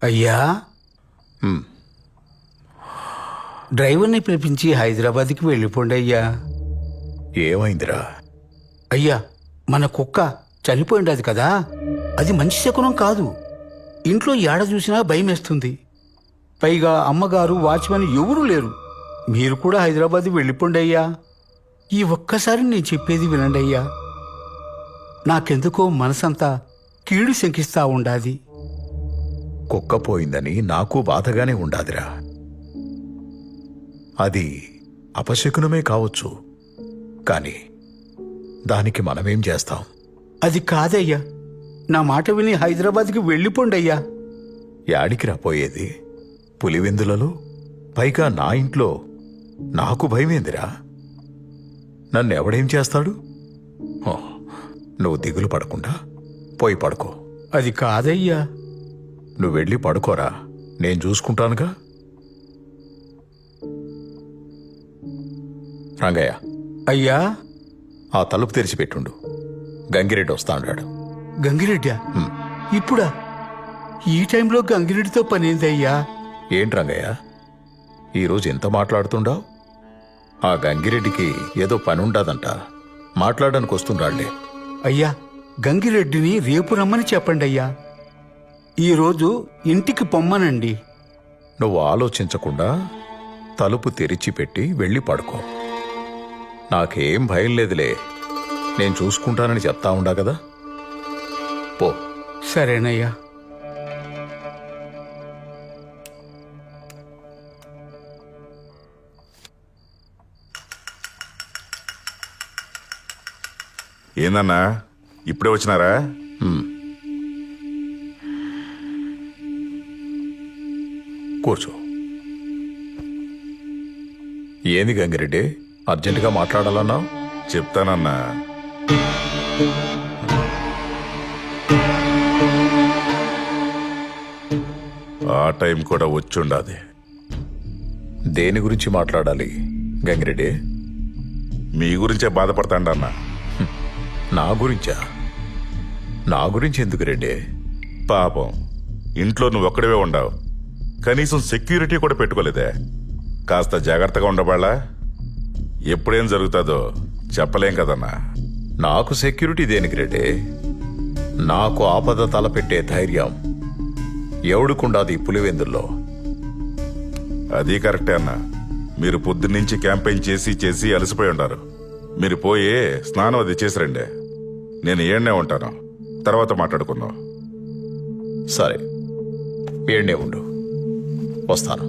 అయ్యా, డ్రైవర్ని పిలిపించి హైదరాబాద్కి వెళ్ళిపోండి అయ్యా. ఏమైందిరా? అయ్యా, మన కుక్క చనిపోయిండది కదా, అది మంచి శకునం కాదు. ఇంట్లో ఏడ చూసినా భయం వేస్తుంది. పైగా అమ్మగారు, వాచ్మెన్ ఎవరూ లేరు. మీరు కూడా హైదరాబాద్ వెళ్ళిపోండి అయ్యా. ఈ ఒక్కసారి నేను చెప్పేది వినండి అయ్యా. నాకెందుకో మనసంతా కీడు శంకిస్తా ఉండాది. కుక్క పోయిందని నాకు బాధగానే ఉండాదిరా. అది అపశకునమే కావచ్చు, కానీ దానికి మనమేం చేస్తాం? అది కాదయ్యా, నా మాట విని హైదరాబాద్కి వెళ్ళిపోండి అయ్యా. యాడికి రాపోయేది? పులివెందులలో, పైగా నా ఇంట్లో. నాకు భయమేందిరా? నన్ను ఎవడేం చేస్తాడు? ఓ, నువ్వు దిగులు పడకుండా పోయి పడుకో. అది కాదయ్యా. నువ్వు వెళ్ళి పడుకోరా, నేను చూసుకుంటానుగా. రంగయ్య, అయ్యా, ఆ తలుపు తెరిచిపెట్టుండు. గంగిరెడ్డి వస్తా అన్నాడు. గంగిరెడ్డా? ఇప్పుడా? ఈ టైంలో గంగిరెడ్డితో పనేందయ్యా? ఏంటి రంగయ్య, ఈరోజు ఎంత మాట్లాడుతుండావు? ఆ గంగిరెడ్డికి ఏదో పని ఉండదంట, మాట్లాడడానికి వస్తుండాళ్లే. అయ్యా, గంగిరెడ్డిని రేపు రమ్మని చెప్పండి అయ్యా. ఈరోజు ఇంటికి పొమ్మనండి. నువ్వు ఆలోచించకుండా తలుపు తెరిచిపెట్టి వెళ్ళి పడుకో. నాకేం భయం లేదులే, నేను చూసుకుంటానని చెప్తా ఉండా కదా. పో. సరేనయ్యా. ఏందన్నా, ఇప్పుడే వచ్చినారా? కూర్చో. ఏంది గంగిరెడ్డి, అర్జెంటుగా మాట్లాడాలన్నావు? చెప్తానన్నా. ఆ టైం కూడా వచ్చుండాది. దేని గురించి మాట్లాడాలి గంగిరెడ్డి? మీ గురించే బాధపడతాండన్నా. నా గురించా? నా గురించి ఎందుకు రెడ్డి? పాపం, ఇంట్లో నువ్వు ఒక్కడివే ఉండవు, కనీసం సెక్యూరిటీ కూడా పెట్టుకోలేదే. కాస్త జాగ్రత్తగా ఉండబాళ్ళా? ఎప్పుడేం జరుగుతుందో చెప్పలేం కదన్నా. నాకు సెక్యూరిటీ దేనికి రెడ్డి? నాకు ఆపద తలపెట్టే ధైర్యం ఎవడుకుండాది పులివెందుల్లో? అది కరెక్టే అన్న. మీరు పొద్దున్నుంచి క్యాంపెయిన్ చేసి చేసి అలసిపోయి ఉంటారు. మీరు పోయి స్నానం అది చేసి రండి. నేను ఏడ్నే ఉంటాను, తర్వాత మాట్లాడుకుందాం. సరే, ఏడ్నే ఉండు, వస్తాను.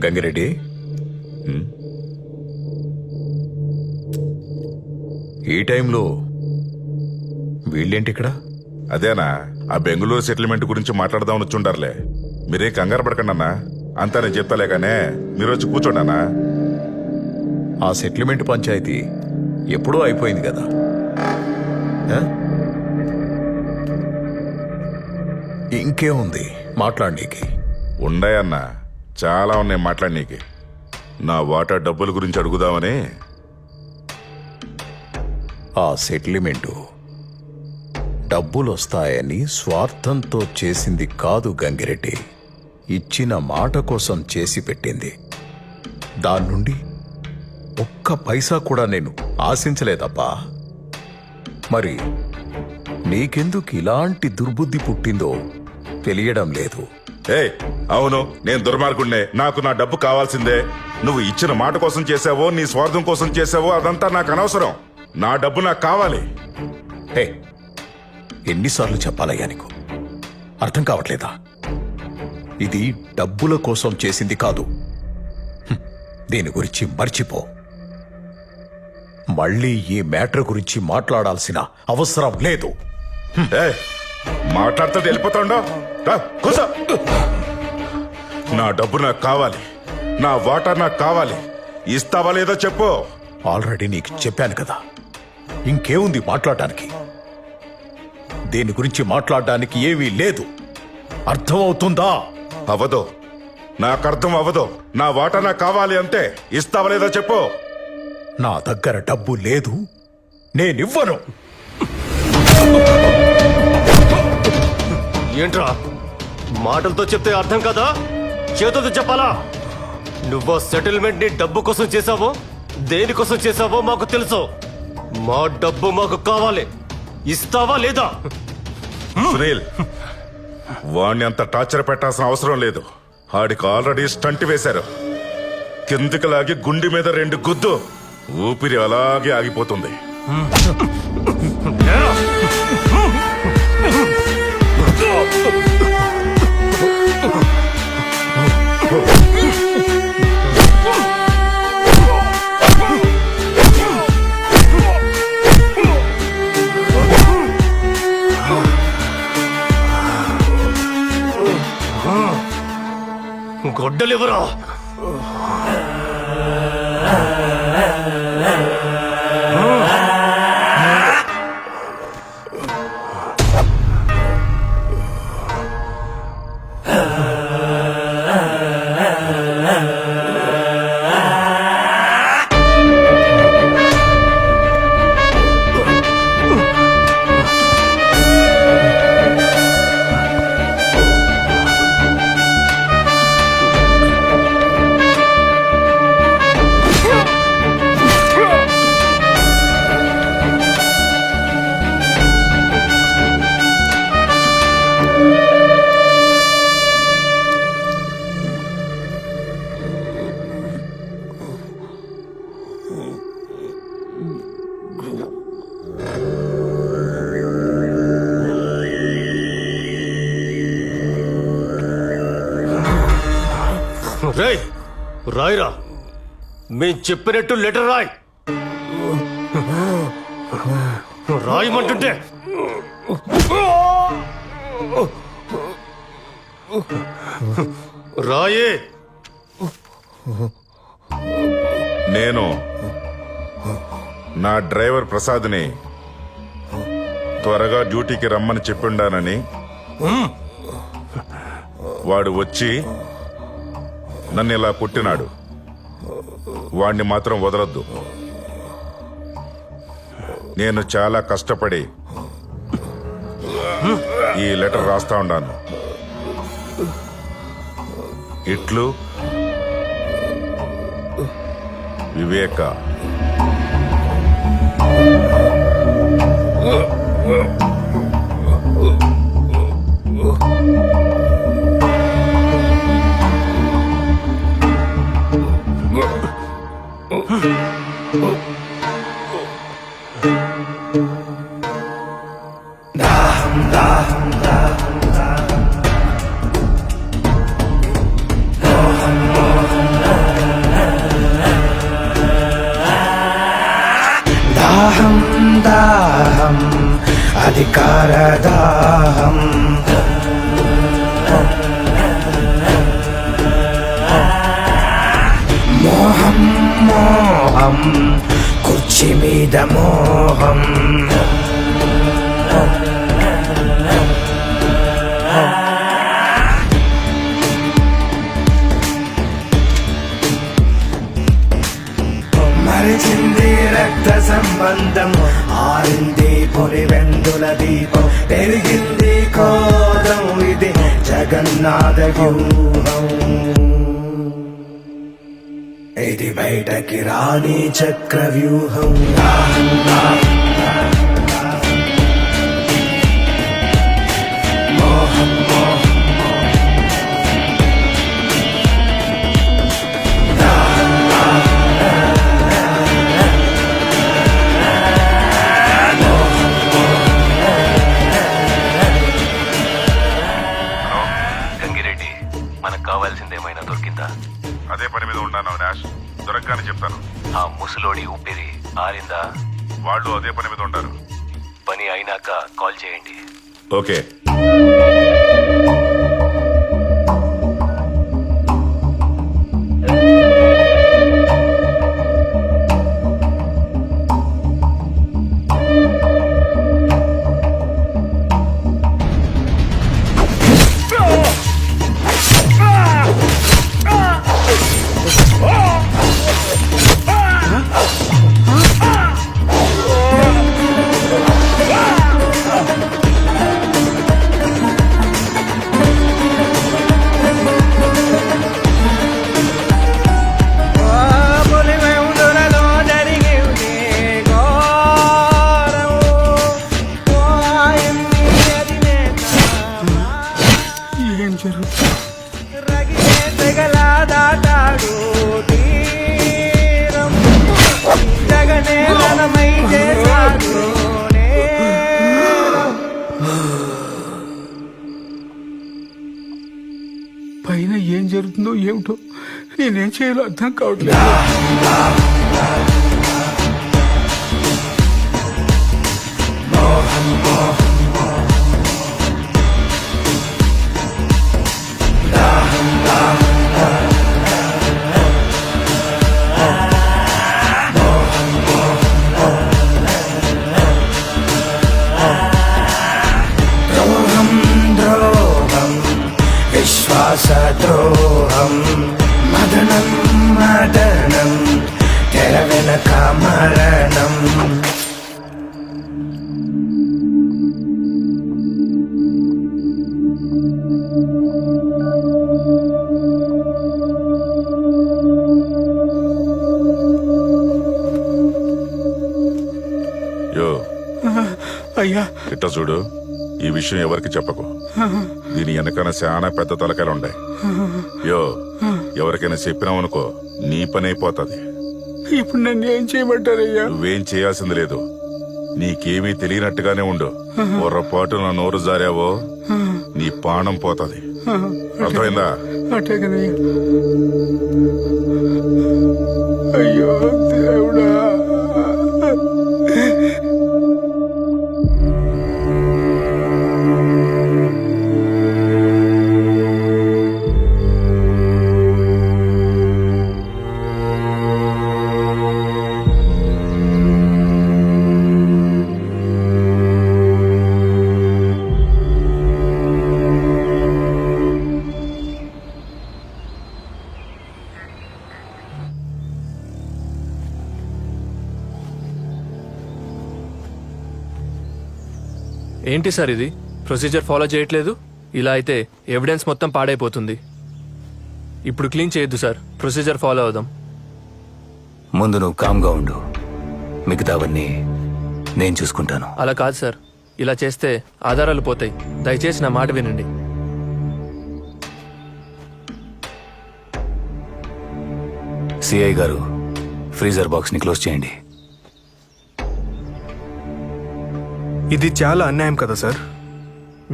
గంగిరెడ్డి, ఈ టైంలో వీళ్ళేంటి ఇక్కడ? అదేనా, ఆ బెంగళూరు సెటిల్మెంట్ గురించి మాట్లాడదామని వచ్చుంటారులే. మీరే కంగారు పడకండి అన్నా, అంతా నేను చెప్తాలే కానీ మీరు వచ్చి కూర్చోండి అన్నా. ఆ సెటిల్మెంట్ పంచాయతీ ఎప్పుడూ అయిపోయింది కదా. ఇంకేముంది మాట్లాడనీకి? ఉండాయన్నా, చాలా ఉన్నాయి మాట్లాడనీకి. నా వాటా డబ్బుల గురించి అడుగుదామని. ఆ సెటిల్మెంటు డబ్బులొస్తాయని స్వార్థంతో చేసింది కాదు గంగిరెడ్డి. ఇచ్చిన మాట కోసం చేసి పెట్టింది. దాని నుండి ఒక్క పైసా కూడా నేను ఆశించలేదబ్బా. మరి నీకెందుకు ఇలాంటి దుర్బుద్ధి పుట్టిందో తెలియడం లేదు. అవును, నేను దుర్మార్గుణ్ణే. నాకు నా డబ్బు కావాల్సిందే. నువ్వు ఇచ్చిన మాట కోసం చేసావో నీ స్వార్థం కోసం చేసావో అదంతా నాకు అనవసరం. నా డబ్బు నాకు కావాలి. ఎన్నిసార్లు చెప్పాలయ్యా నీకు? అర్థం కావట్లేదా? ఇది డబ్బుల కోసం చేసింది కాదు. దీని గురించి మర్చిపో. మళ్ళీ ఈ మ్యాటర్ గురించి మాట్లాడాల్సిన అవసరం లేదు. మాట్లాడుతూ వెళ్ళిపోతాండో. నా డబ్బు నాకు కావాలి, నా వాటా నాకు కావాలి. ఇస్తావా లేదో చెప్పు. ఆల్రెడీ నీకు చెప్పాను కదా, ఇంకేముంది మాట్లాడటానికి? దీని గురించి మాట్లాడడానికి ఏమీ లేదు. అర్థమవుతుందా? అవదో. నాకు అర్థం అవ్వదు. నా వాటా నాకు కావాలి అంటే ఇస్తావా లేదా చెప్పు. నా దగ్గర డబ్బు లేదు, నేనివ్వను. ఏంట్రా మాటలతో చెప్తే అర్థం కదా, చేతులతో చెప్పాలా? నువ్వు సెటిల్మెంట్ ని డబ్బు కోసం చేసావో దేనికోసం చేసావో మాకు తెలుసు. మా డబ్బు మాకు కావాలి, ఇస్తావా లేదా? సునీల్, వాణ్ణి అంత టార్చర్ పెట్టాల్సిన అవసరం లేదు. ఆడికి ఆల్రెడీ స్టంట్ వేశారు. కిందికి లాగి గుండె మీద 2 గుద్దు, ఊపిరి అలాగే ఆగిపోతుంది. గొడ్డలివరా? రేయ్, రాయిరా. మేం చెప్పినట్టు లెటర్ రాయ్. రాయమంటుంటే రాయే. నేను నా డ్రైవర్ ప్రసాద్ని త్వరగా డ్యూటీకి రమ్మని చెప్పిండానని, వాడు వచ్చి నన్ను ఇలా పుట్టినాడు. వాణ్ణి మాత్రం వదలొద్దు. నేను చాలా కష్టపడి ఈ లెటర్ రాస్తా ఉన్నాను. ఇట్లు వివేక. దాహం దాహం అధికార దాహం, మోహం మోహం కుర్చీ మీద మోహం, మరిచింది రక్త సంబంధం, ఆరింది పొలివెందుల దీపం, పెరిగింది కోదం, ఇది జగన్నాథ వ్యూహం, ఇది బయటకి రాని చక్ర వ్యూహం. మోహం మోహం గంగిరెడ్డి, మనకు కావాల్సిందేమైనా దొరికిందా? అదే పని మీద ఉన్నాను అవినాష్. దొరకగానే చెప్తాను. ఆ ముసలోడి ఊపిరి ఆరిందా? వాళ్ళు అదే పని మీద ఉంటారు. పని అయినాక కాల్ చేయండి. ఓకే. తీరం జగనే రణమై చేశాడు నేరం. పైన ఏం జరుగుతుందో ఏమిటో నేనేం చేయాలో అర్థం కావట్లేదు. విశ్వాసద్రోహం మదనం మదనం తెర వెనక మరణం. యో అయ్యా ఇట్ట చూడు, ఈ విషయం ఎవరికి చెప్పకు. దీని వెనకన చాలా పెద్ద తలకాయలు ఉన్నాయి. యో ఎవరికైనా చెప్పినావనుకో నీ పని అయిపోతుంది. ఇప్పుడు నన్ను ఏం చేయమంటారయ్యా? నువ్వేం చేయాల్సింది లేదు. నీకేమీ తెలియనట్టుగానే ఉండు. పొరపాటు నా నోరు జారావో నీ ప్రాణం పోతుంది. అర్థమైందా? అటే కదయ్యా. అయ్యో దేవుడా. ఏంటి సార్ ఇది? ప్రొసీజర్ ఫాలో చేయట్లేదు. ఇలా అయితే ఎవిడెన్స్ మొత్తం పాడైపోతుంది. ఇప్పుడు క్లీన్ చేయొద్దు సార్, ప్రొసీజర్ ఫాలో అవుదాం. ముందు నువ్వు కామ్గా ఉండు, మిగతావన్నీ నేను చూసుకుంటాను. అలా కాదు సార్, ఇలా చేస్తే ఆధారాలు పోతాయి. దయచేసి నా మాట వినండి. సిఐ గారు, ఫ్రీజర్ బాక్స్ ని క్లోజ్ చేయండి. ఇది చాలా అన్యాయం కదా సార్.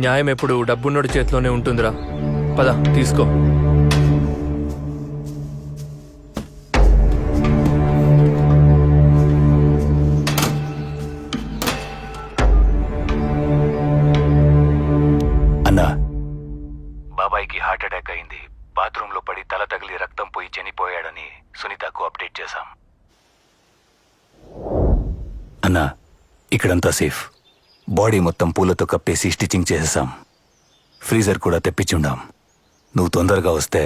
న్యాయం ఎప్పుడు డబ్బున్నోడి చేతిలోనే ఉంటుందిరా. పద తీసుకో. అన్నా, బాబాయ్కి హార్ట్ అటాక్ అయింది. బాత్రూంలో పడి తల తగిలి రక్తం పోయి చనిపోయాడని సునీతకు అప్డేట్ చేశాం. అన్నా, ఇక్కడంతా సేఫ్. బాడీ మొత్తం పూలతో కప్పేసి స్టిచ్చింగ్ చేసేసాం. ఫ్రీజర్ కూడా తెప్పించుండాం. నువ్వు తొందరగా వస్తే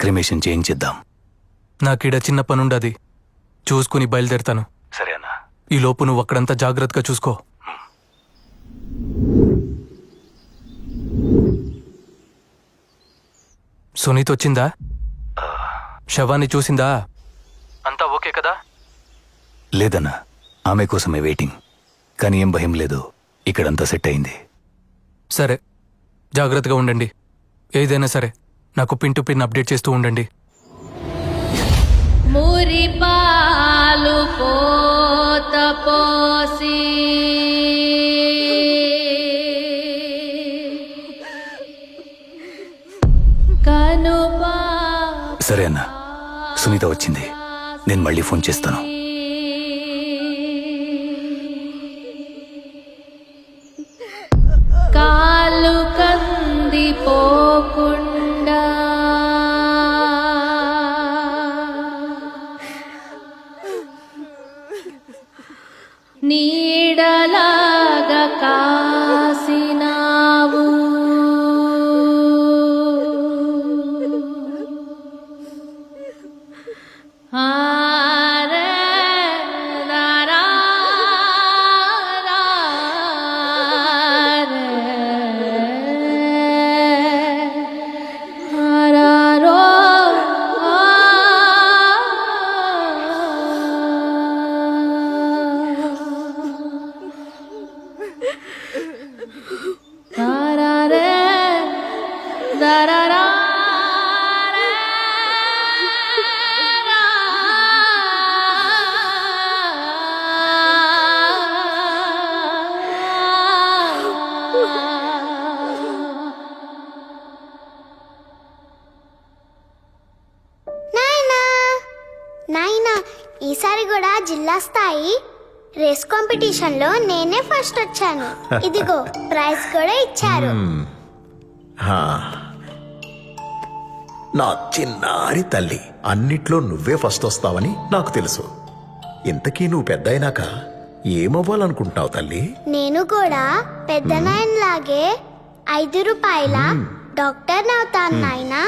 క్రిమేషన్ చేయించిద్దాం. నాకీడ చిన్న పనుండది, చూసుకుని బయలుదేరుతాను. సరే అన్నా. ఈ లోపు నువ్వు అక్కడంతా జాగ్రత్తగా చూసుకో. సునీత్ వచ్చిందా? శవాన్ని చూసిందా? అంతా ఓకే కదా? లేదన్నా, ఆమె కోసమే వెయిటింగ్. కానీ ఏం భయం లేదు, ఇక్కడంతా సెట్ అయింది. సరే, జాగ్రత్తగా ఉండండి. ఏదైనా సరే నాకు పిన్ టు పిన్ అప్డేట్ చేస్తూ ఉండండి. మురిపాలు పోత పోసి కనుపా. సరే అన్నా, సునీత వచ్చింది. నేను మళ్ళీ ఫోన్ చేస్తాను. కాలు కందిపోకుండా నీడలాగా కాసినావు. నాయనా ఈసారి కూడా జిల్లా స్థాయి రేస్ కాంపిటీషన్ లో నేనే ఫస్ట్ వచ్చాను. ఇదిగో ప్రైజ్ కూడా ఇచ్చారు. హా. నా చిన్నారి తల్లి, అన్నిట్లో నువ్వే ఫస్ట్ వస్తావని నాకు తెలుసు. ఇంతకీ నువ్వు పెద్ద అయినాక ఏమవ్వాలనుకుంటున్నావు తల్లి? నేను కూడా పెద్ద నాయనలాగే 5 రూపాయల డాక్టర్ అవుతాను నాయనా.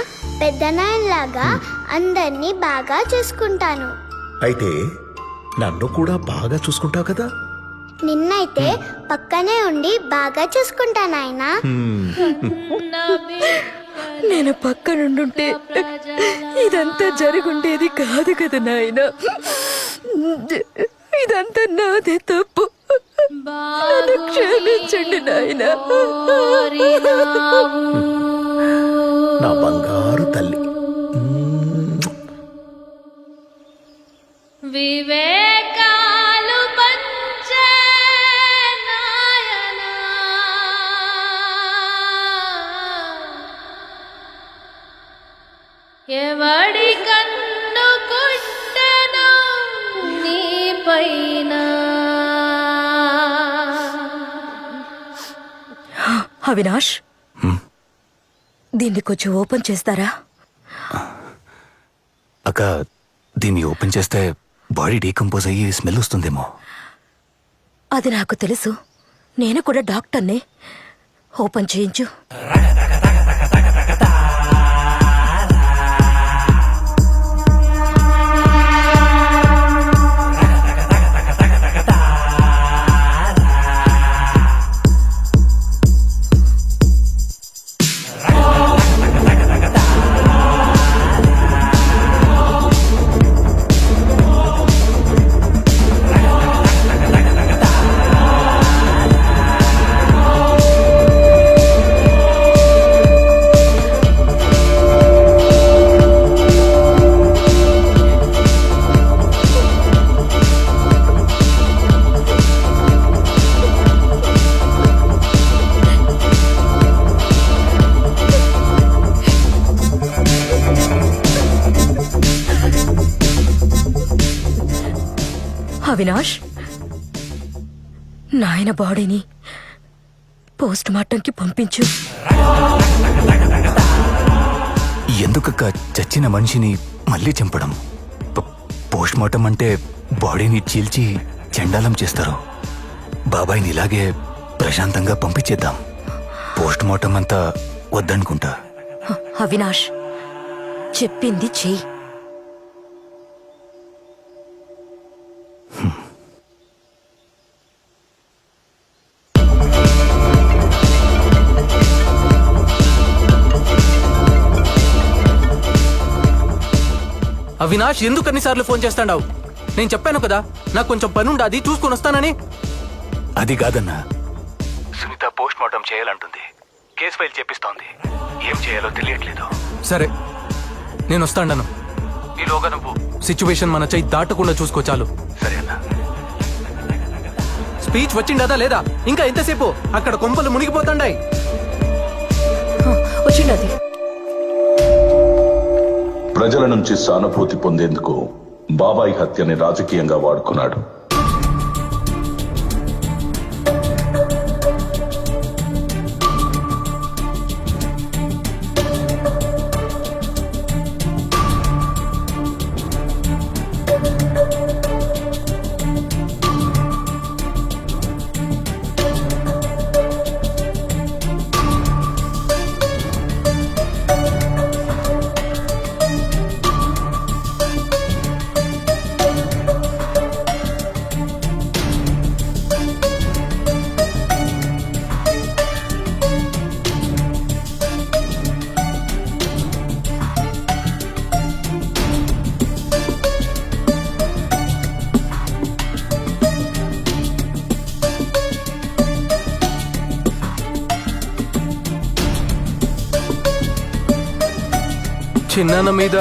పెద్ద నాయనలాగా అందరినీ బాగా చూసుకుంటాను. అయితే నన్ను కూడా బాగా చూసుకుంటావు కదా? నిన్నైతే పక్కనే ఉండి బాగా చూసుకుంటా నాయనా. నేను పక్కనుండుంటే ఇదంతా జరుగుండేది కాదు కదా నాయన. ఇదంతా నాదే తప్పు. నన్ను క్షమించండి నాయన. నా బంగారు తల్లి. వివేకాలు పంచే నాయనా, ఎవడి కన్ను కుట్టను నీ పైన. అవినాష్, దీన్ని కొంచెం ఓపెన్ చేస్తారా? అక్క, దీన్ని ఓపెన్ చేస్తే బాడీ డీకంపోజ్ అయ్యి స్మెల్ వస్తుందేమో. అది నాకు తెలుసు. నేను కూడా డాక్టర్నే. ఓపెన్ చేయించు. అవినాష్, నాయన బాడీని పోస్ట్ మార్టంకి పంపించు. ఎందుకక్క చచ్చిన మనిషిని మళ్ళీ చంపడం? పోస్ట్ మార్టం అంటే బాడీని చీల్చి చండాలం చేస్తారు. బాబాయ్ని ఇలాగే ప్రశాంతంగా పంపించేద్దాం. పోస్ట్ మార్టం అంతా వద్దనుకుంటా. అవినాష్, చెప్పింది చెయ్యి. అవినాష్, ఎందుకు అన్నిసార్లు ఫోన్ చేస్తాడావు? నేను చెప్పాను కదా నాకు కొంచెం పని ఉండాది, చూసుకొని వస్తానని. అది కాదన్నా, సునీత పోస్ట్ మార్టం చేయాలంటుంది. కేసు ఫైల్ చేపిస్తోంది. ఏం చేయాలో తెలియట్లేదు. సరే, నేను వస్తాను. ఈలోగా నువ్వు సిచ్యువేషన్ మన చెయ్యి దాటకుండా చూసుకో చాలు. సరే అన్నా. స్పీచ్ వచ్చిండదా లేదా? ఇంకా ఎంతసేపు? అక్కడ కొంపలు మునిగిపోతాండాయి. వచ్చిండది. ప్రజల నుంచి సానుభూతి పొందేందుకు బాబాయి హత్యని రాజకీయంగా వాడుకున్నాడు. చిన్నాన్న మీద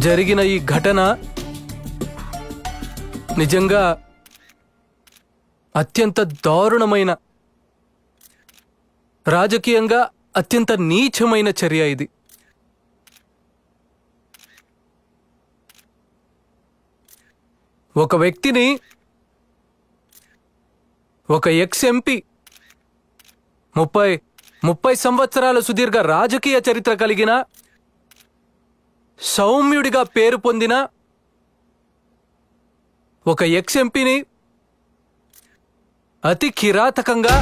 జరిగిన ఈ ఘటన నిజంగా అత్యంత దారుణమైన, రాజకీయంగా అత్యంత నీచమైన చర్య ఇది. ఒక వ్యక్తిని, ఒక ఎక్స్ ఎంపీ 30 సంవత్సరాల సుదీర్ఘ రాజకీయ చరిత్ర కలిగిన, సౌమ్యుడిగా పేరు పొందిన ఒక ఎక్స్ ఎంపీని అతి కిరాతకంగా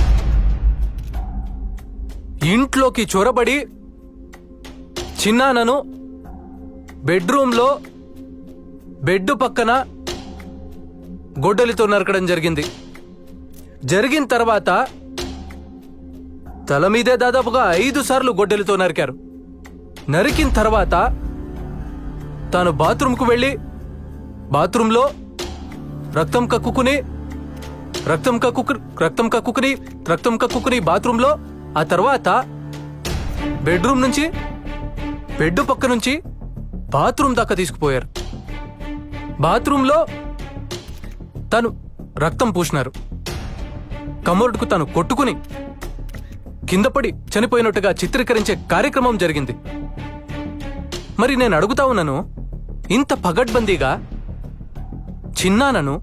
ఇంట్లోకి చొరబడి చిన్నానను బెడ్రూమ్లో బెడ్ పక్కన గొడ్డలితో నరకడం జరిగింది. జరిగిన తర్వాత తల మీదే దాదాపుగా 5 సార్లు గొడ్డలితో నరికారు. నరికిన తర్వాత తాను బాత్రూంకు వెళ్ళి బాత్రూంలో రక్తం కక్కుకుని బాత్రూంలో, ఆ తర్వాత బెడ్రూమ్ నుంచి బెడ్ పక్క నుంచి బాత్రూమ్ దాకా తీసుకుపోయారు. బాత్రూంలో తను రక్తం పూసినారు. కమోడ్కు తను కొట్టుకుని కిందపడి చనిపోయినట్టుగా చిత్రీకరించే కార్యక్రమం జరిగింది. మరి నేను అడుగుతా ఉన్నాను, ఇంత పగడ్బందీగా చిన్నానను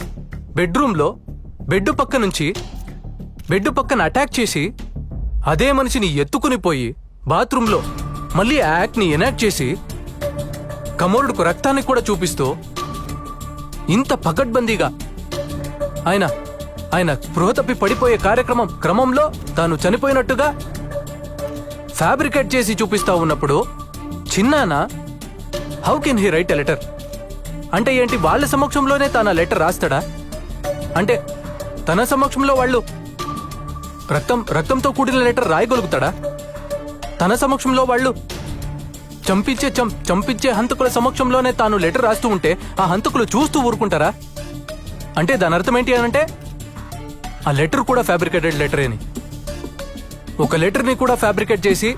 బెడ్రూమ్లో బెడ్ పక్కన అటాక్ చేసి అదే మనిషిని ఎత్తుకుని పోయి బాత్రూంలో మళ్ళీ యాక్ట్ని ఎనాక్ట్ చేసి కమోరుడుకు రక్తాన్ని కూడా చూపిస్తూ ఇంత పగడ్బందీగా ఆయన స్పృహ తప్పి పడిపోయే క్రమంలో తాను చనిపోయినట్టుగా ఫ్యాబ్రికేట్ చేసి చూపిస్తా ఉన్నప్పుడు చిన్నాన how can he write a letter? అంటే ఏంటి, వాళ్ళ సమక్షంలోనే తాను లెటర్ రాస్తాడా? అంటే తన సమక్షంలో వాళ్ళు రక్తంతో కూడిన లెటర్ రాయగలుగుతాడా? తన సమక్షంలో వాళ్ళు చంపించే హంతకుల సమక్షంలోనే తాను లెటర్ రాస్తూ ఉంటే ఆ హంతకులు చూస్తూ ఊరుకుంటారా? అంటే దాని అర్థం ఏంటి అనంటే ఆ లెటర్ కూడా ఫ్యాబ్రికేటెడ్ లెటర్ అని. ఒక లెటర్ని కూడా ఫ్యాబ్రికేట్ చేసి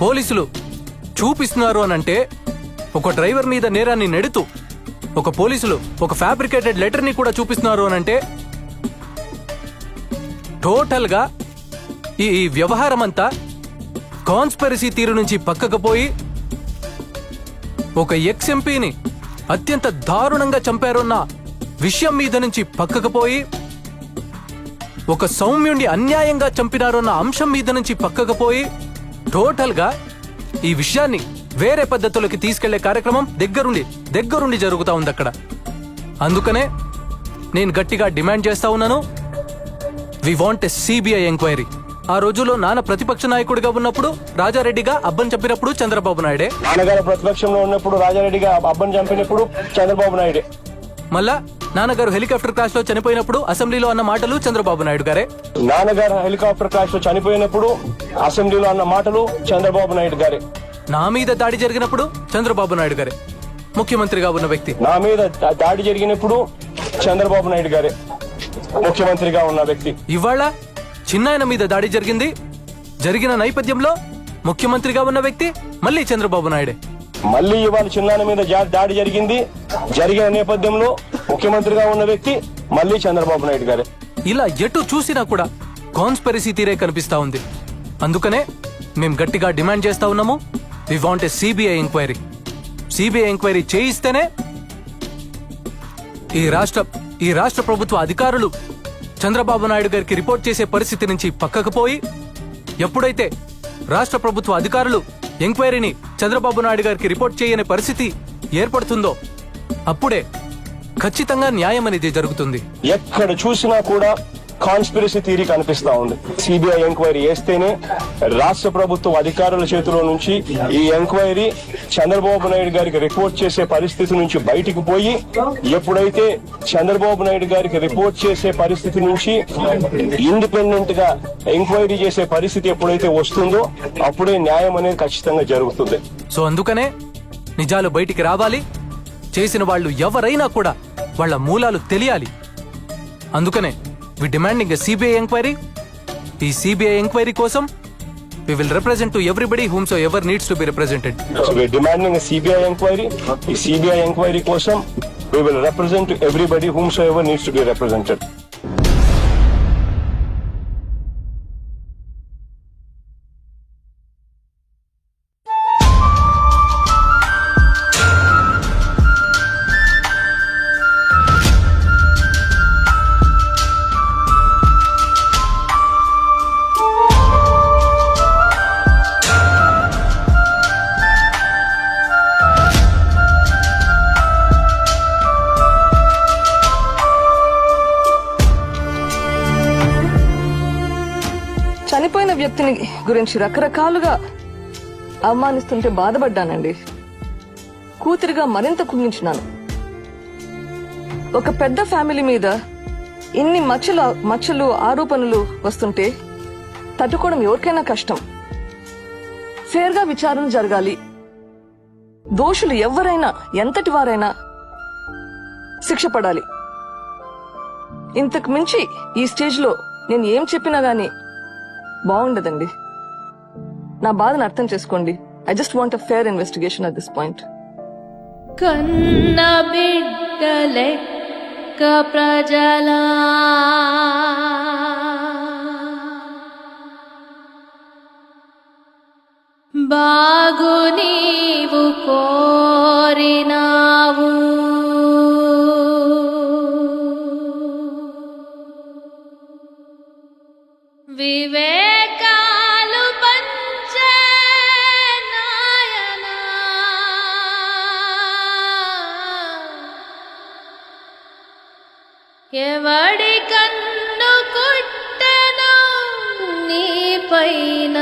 పోలీసులు చూపిస్తున్నారు అనంటే, ఒక డ్రైవర్ మీద నేరాన్ని నెడుతూ పోలీసులు ఒక ఫ్యాబ్రికేటెడ్ లెటర్ని కూడా చూపిస్తున్నారు అనంటే టోటల్గా ఈ వ్యవహారం అంతా కాన్స్పిరసీ తీరు నుంచి పక్కకు పోయి ఒక ఎక్స్ ఎంపీని అత్యంత దారుణంగా చంపారన్న విషయం మీద నుంచి పక్కకు పోయి ఒక సౌమ్యుణ్ణి అన్యాయంగా చంపినారన్న అంశం మీద నుంచి పక్కకు పోయి టోటల్గా ఈ విషయాన్ని వేరే పద్ధతులకి తీసుకెళ్లే కార్యక్రమం దగ్గరుండి జరుగుతా ఉంది అక్కడ. అందుకనే నేను గట్టిగా డిమాండ్ చేస్తా ఉన్నాను, we want a CBI enquiry. ఆ రోజుల్లో నాన్న ప్రతిపక్ష నాయకుడిగా ఉన్నప్పుడు రాజారెడ్డిగా అబ్బన్ చంపినప్పుడు చంద్రబాబు నాయుడే, నాన్నగారు ప్రతిపక్షంలో ఉన్నప్పుడు రాజారెడ్డిగా అబ్బన్ చంపినప్పుడు చంద్రబాబు నాయుడే, మళ్ళా నాన్నగారు హెలికాప్టర్ క్రాష్ లో చనిపోయినప్పుడు అసెంబ్లీలో అన్న మాటలు చంద్రబాబు నాయుడు గారే, నాన్నగారు హెలికాప్టర్ క్రాష్ లో చనిపోయినప్పుడు అసెంబ్లీలో అన్న మాటలు చంద్రబాబు నాయుడు గారే, నా మీద దాడి జరిగినప్పుడు చంద్రబాబు నాయుడు గారే ముఖ్యమంత్రిగా ఉన్న వ్యక్తి, నా మీద దాడి జరిగినప్పుడు చంద్రబాబు నాయుడు గారే ముఖ్యమంత్రిగా ఉన్న వ్యక్తి. ఇవాళ చిన్నాయన మీద దాడి జరిగిన నేపథ్యంలో ముఖ్యమంత్రిగా ఉన్న వ్యక్తి మళ్ళీ చంద్రబాబు నాయుడే. మళ్ళీ ఇవాళ చిన్నాయన మీద దాడి జరిగిన నేపథ్యంలో ముఖ్యమంత్రిగా ఉన్న వ్యక్తి మళ్ళీ చంద్రబాబు నాయుడు గారే. ఇలా ఎటు చూసినా కూడా కాన్స్పిరసీ తీరే కనిపిస్తా ఉంది. అందుకనే మేం గట్టిగా డిమాండ్ చేస్తా ఉన్నాము, we want a CBI enquiry. CBI enquiry చేయిస్తేనే ఈ రాష్ట్ర ప్రభుత్వ అధికారులు చంద్రబాబు నాయుడు గారికి రిపోర్ట్ చేసే పరిస్థితి నుంచి పక్కకు పోయి, ఎప్పుడైతే రాష్ట్ర ప్రభుత్వ అధికారులు ఎంక్వైరీని చంద్రబాబు నాయుడు గారికి రిపోర్ట్ చేయని పరిస్థితి ఏర్పడుతుందో అప్పుడే ఖచ్చితంగా న్యాయం అనేది జరుగుతుంది. ఎక్కడ చూసినా కూడా కాన్స్పిరసీ థియరీ కనిపిస్తా ఉంది. సిబిఐ ఎంక్వైరీ చేస్తేనే రాష్ట్ర ప్రభుత్వ అధికారుల చేతిలో నుంచి ఈ ఎంక్వైరీ చంద్రబాబు నాయుడు గారికి రిపోర్ట్ చేసే పరిస్థితి నుంచి బయటికి పోయి, ఎప్పుడైతే చంద్రబాబు నాయుడు గారికి రిపోర్ట్ చేసే పరిస్థితి నుంచి ఇండిపెండెంట్ గా ఎంక్వైరీ చేసే పరిస్థితి ఎప్పుడైతే వస్తుందో అప్పుడే న్యాయం అనేది ఖచ్చితంగా జరుగుతుంది. సో అందుకనే నిజాలు బయటికి రావాలి, చేసిన వాళ్ళు ఎవరైనా కూడా వాళ్ళ మూలాలు తెలియాలి. అందుకనే వి డిమాండింగ్ ఎ సిబిఐ ఎంక్వైరీ. ఈ సిబిఐ ఎంక్వైరీ కోసం we will represent to everybody whomsoever needs to be represented. So we are demanding a CBI inquiry. ఈ CBI inquiry కోసం we will represent to everybody whomsoever needs to be represented. వ్యక్తిని గురించి రకరకాలుగా అవమానిస్తుంటే బాధపడ్డానండి. కూతురిగా మరింత కుంగించినాను. ఒక పెద్ద family మీద ఇన్ని మచ్చలు ఆరోపణలు వస్తుంటే తట్టుకోవడం ఎవరికైనా కష్టం. ఫేర్ గా విచారణ జరగాలి. దోషులు ఎవరైనా ఎంతటి వారైనా శిక్ష పడాలి. ఇంతకు మించి ఈ స్టేజ్ లో నేను ఏం చెప్పినా గానీ బాగుండదండి. నా బాధను అర్థం చేసుకోండి. I just want a fair investigation at this point. కన్న బిడ్డలెక్క ప్రజలా బాగు నీవు కోరినావు, వివేకాలు పంచే నాయనా, ఎవడి కన్ను కుట్టెను నీ పైన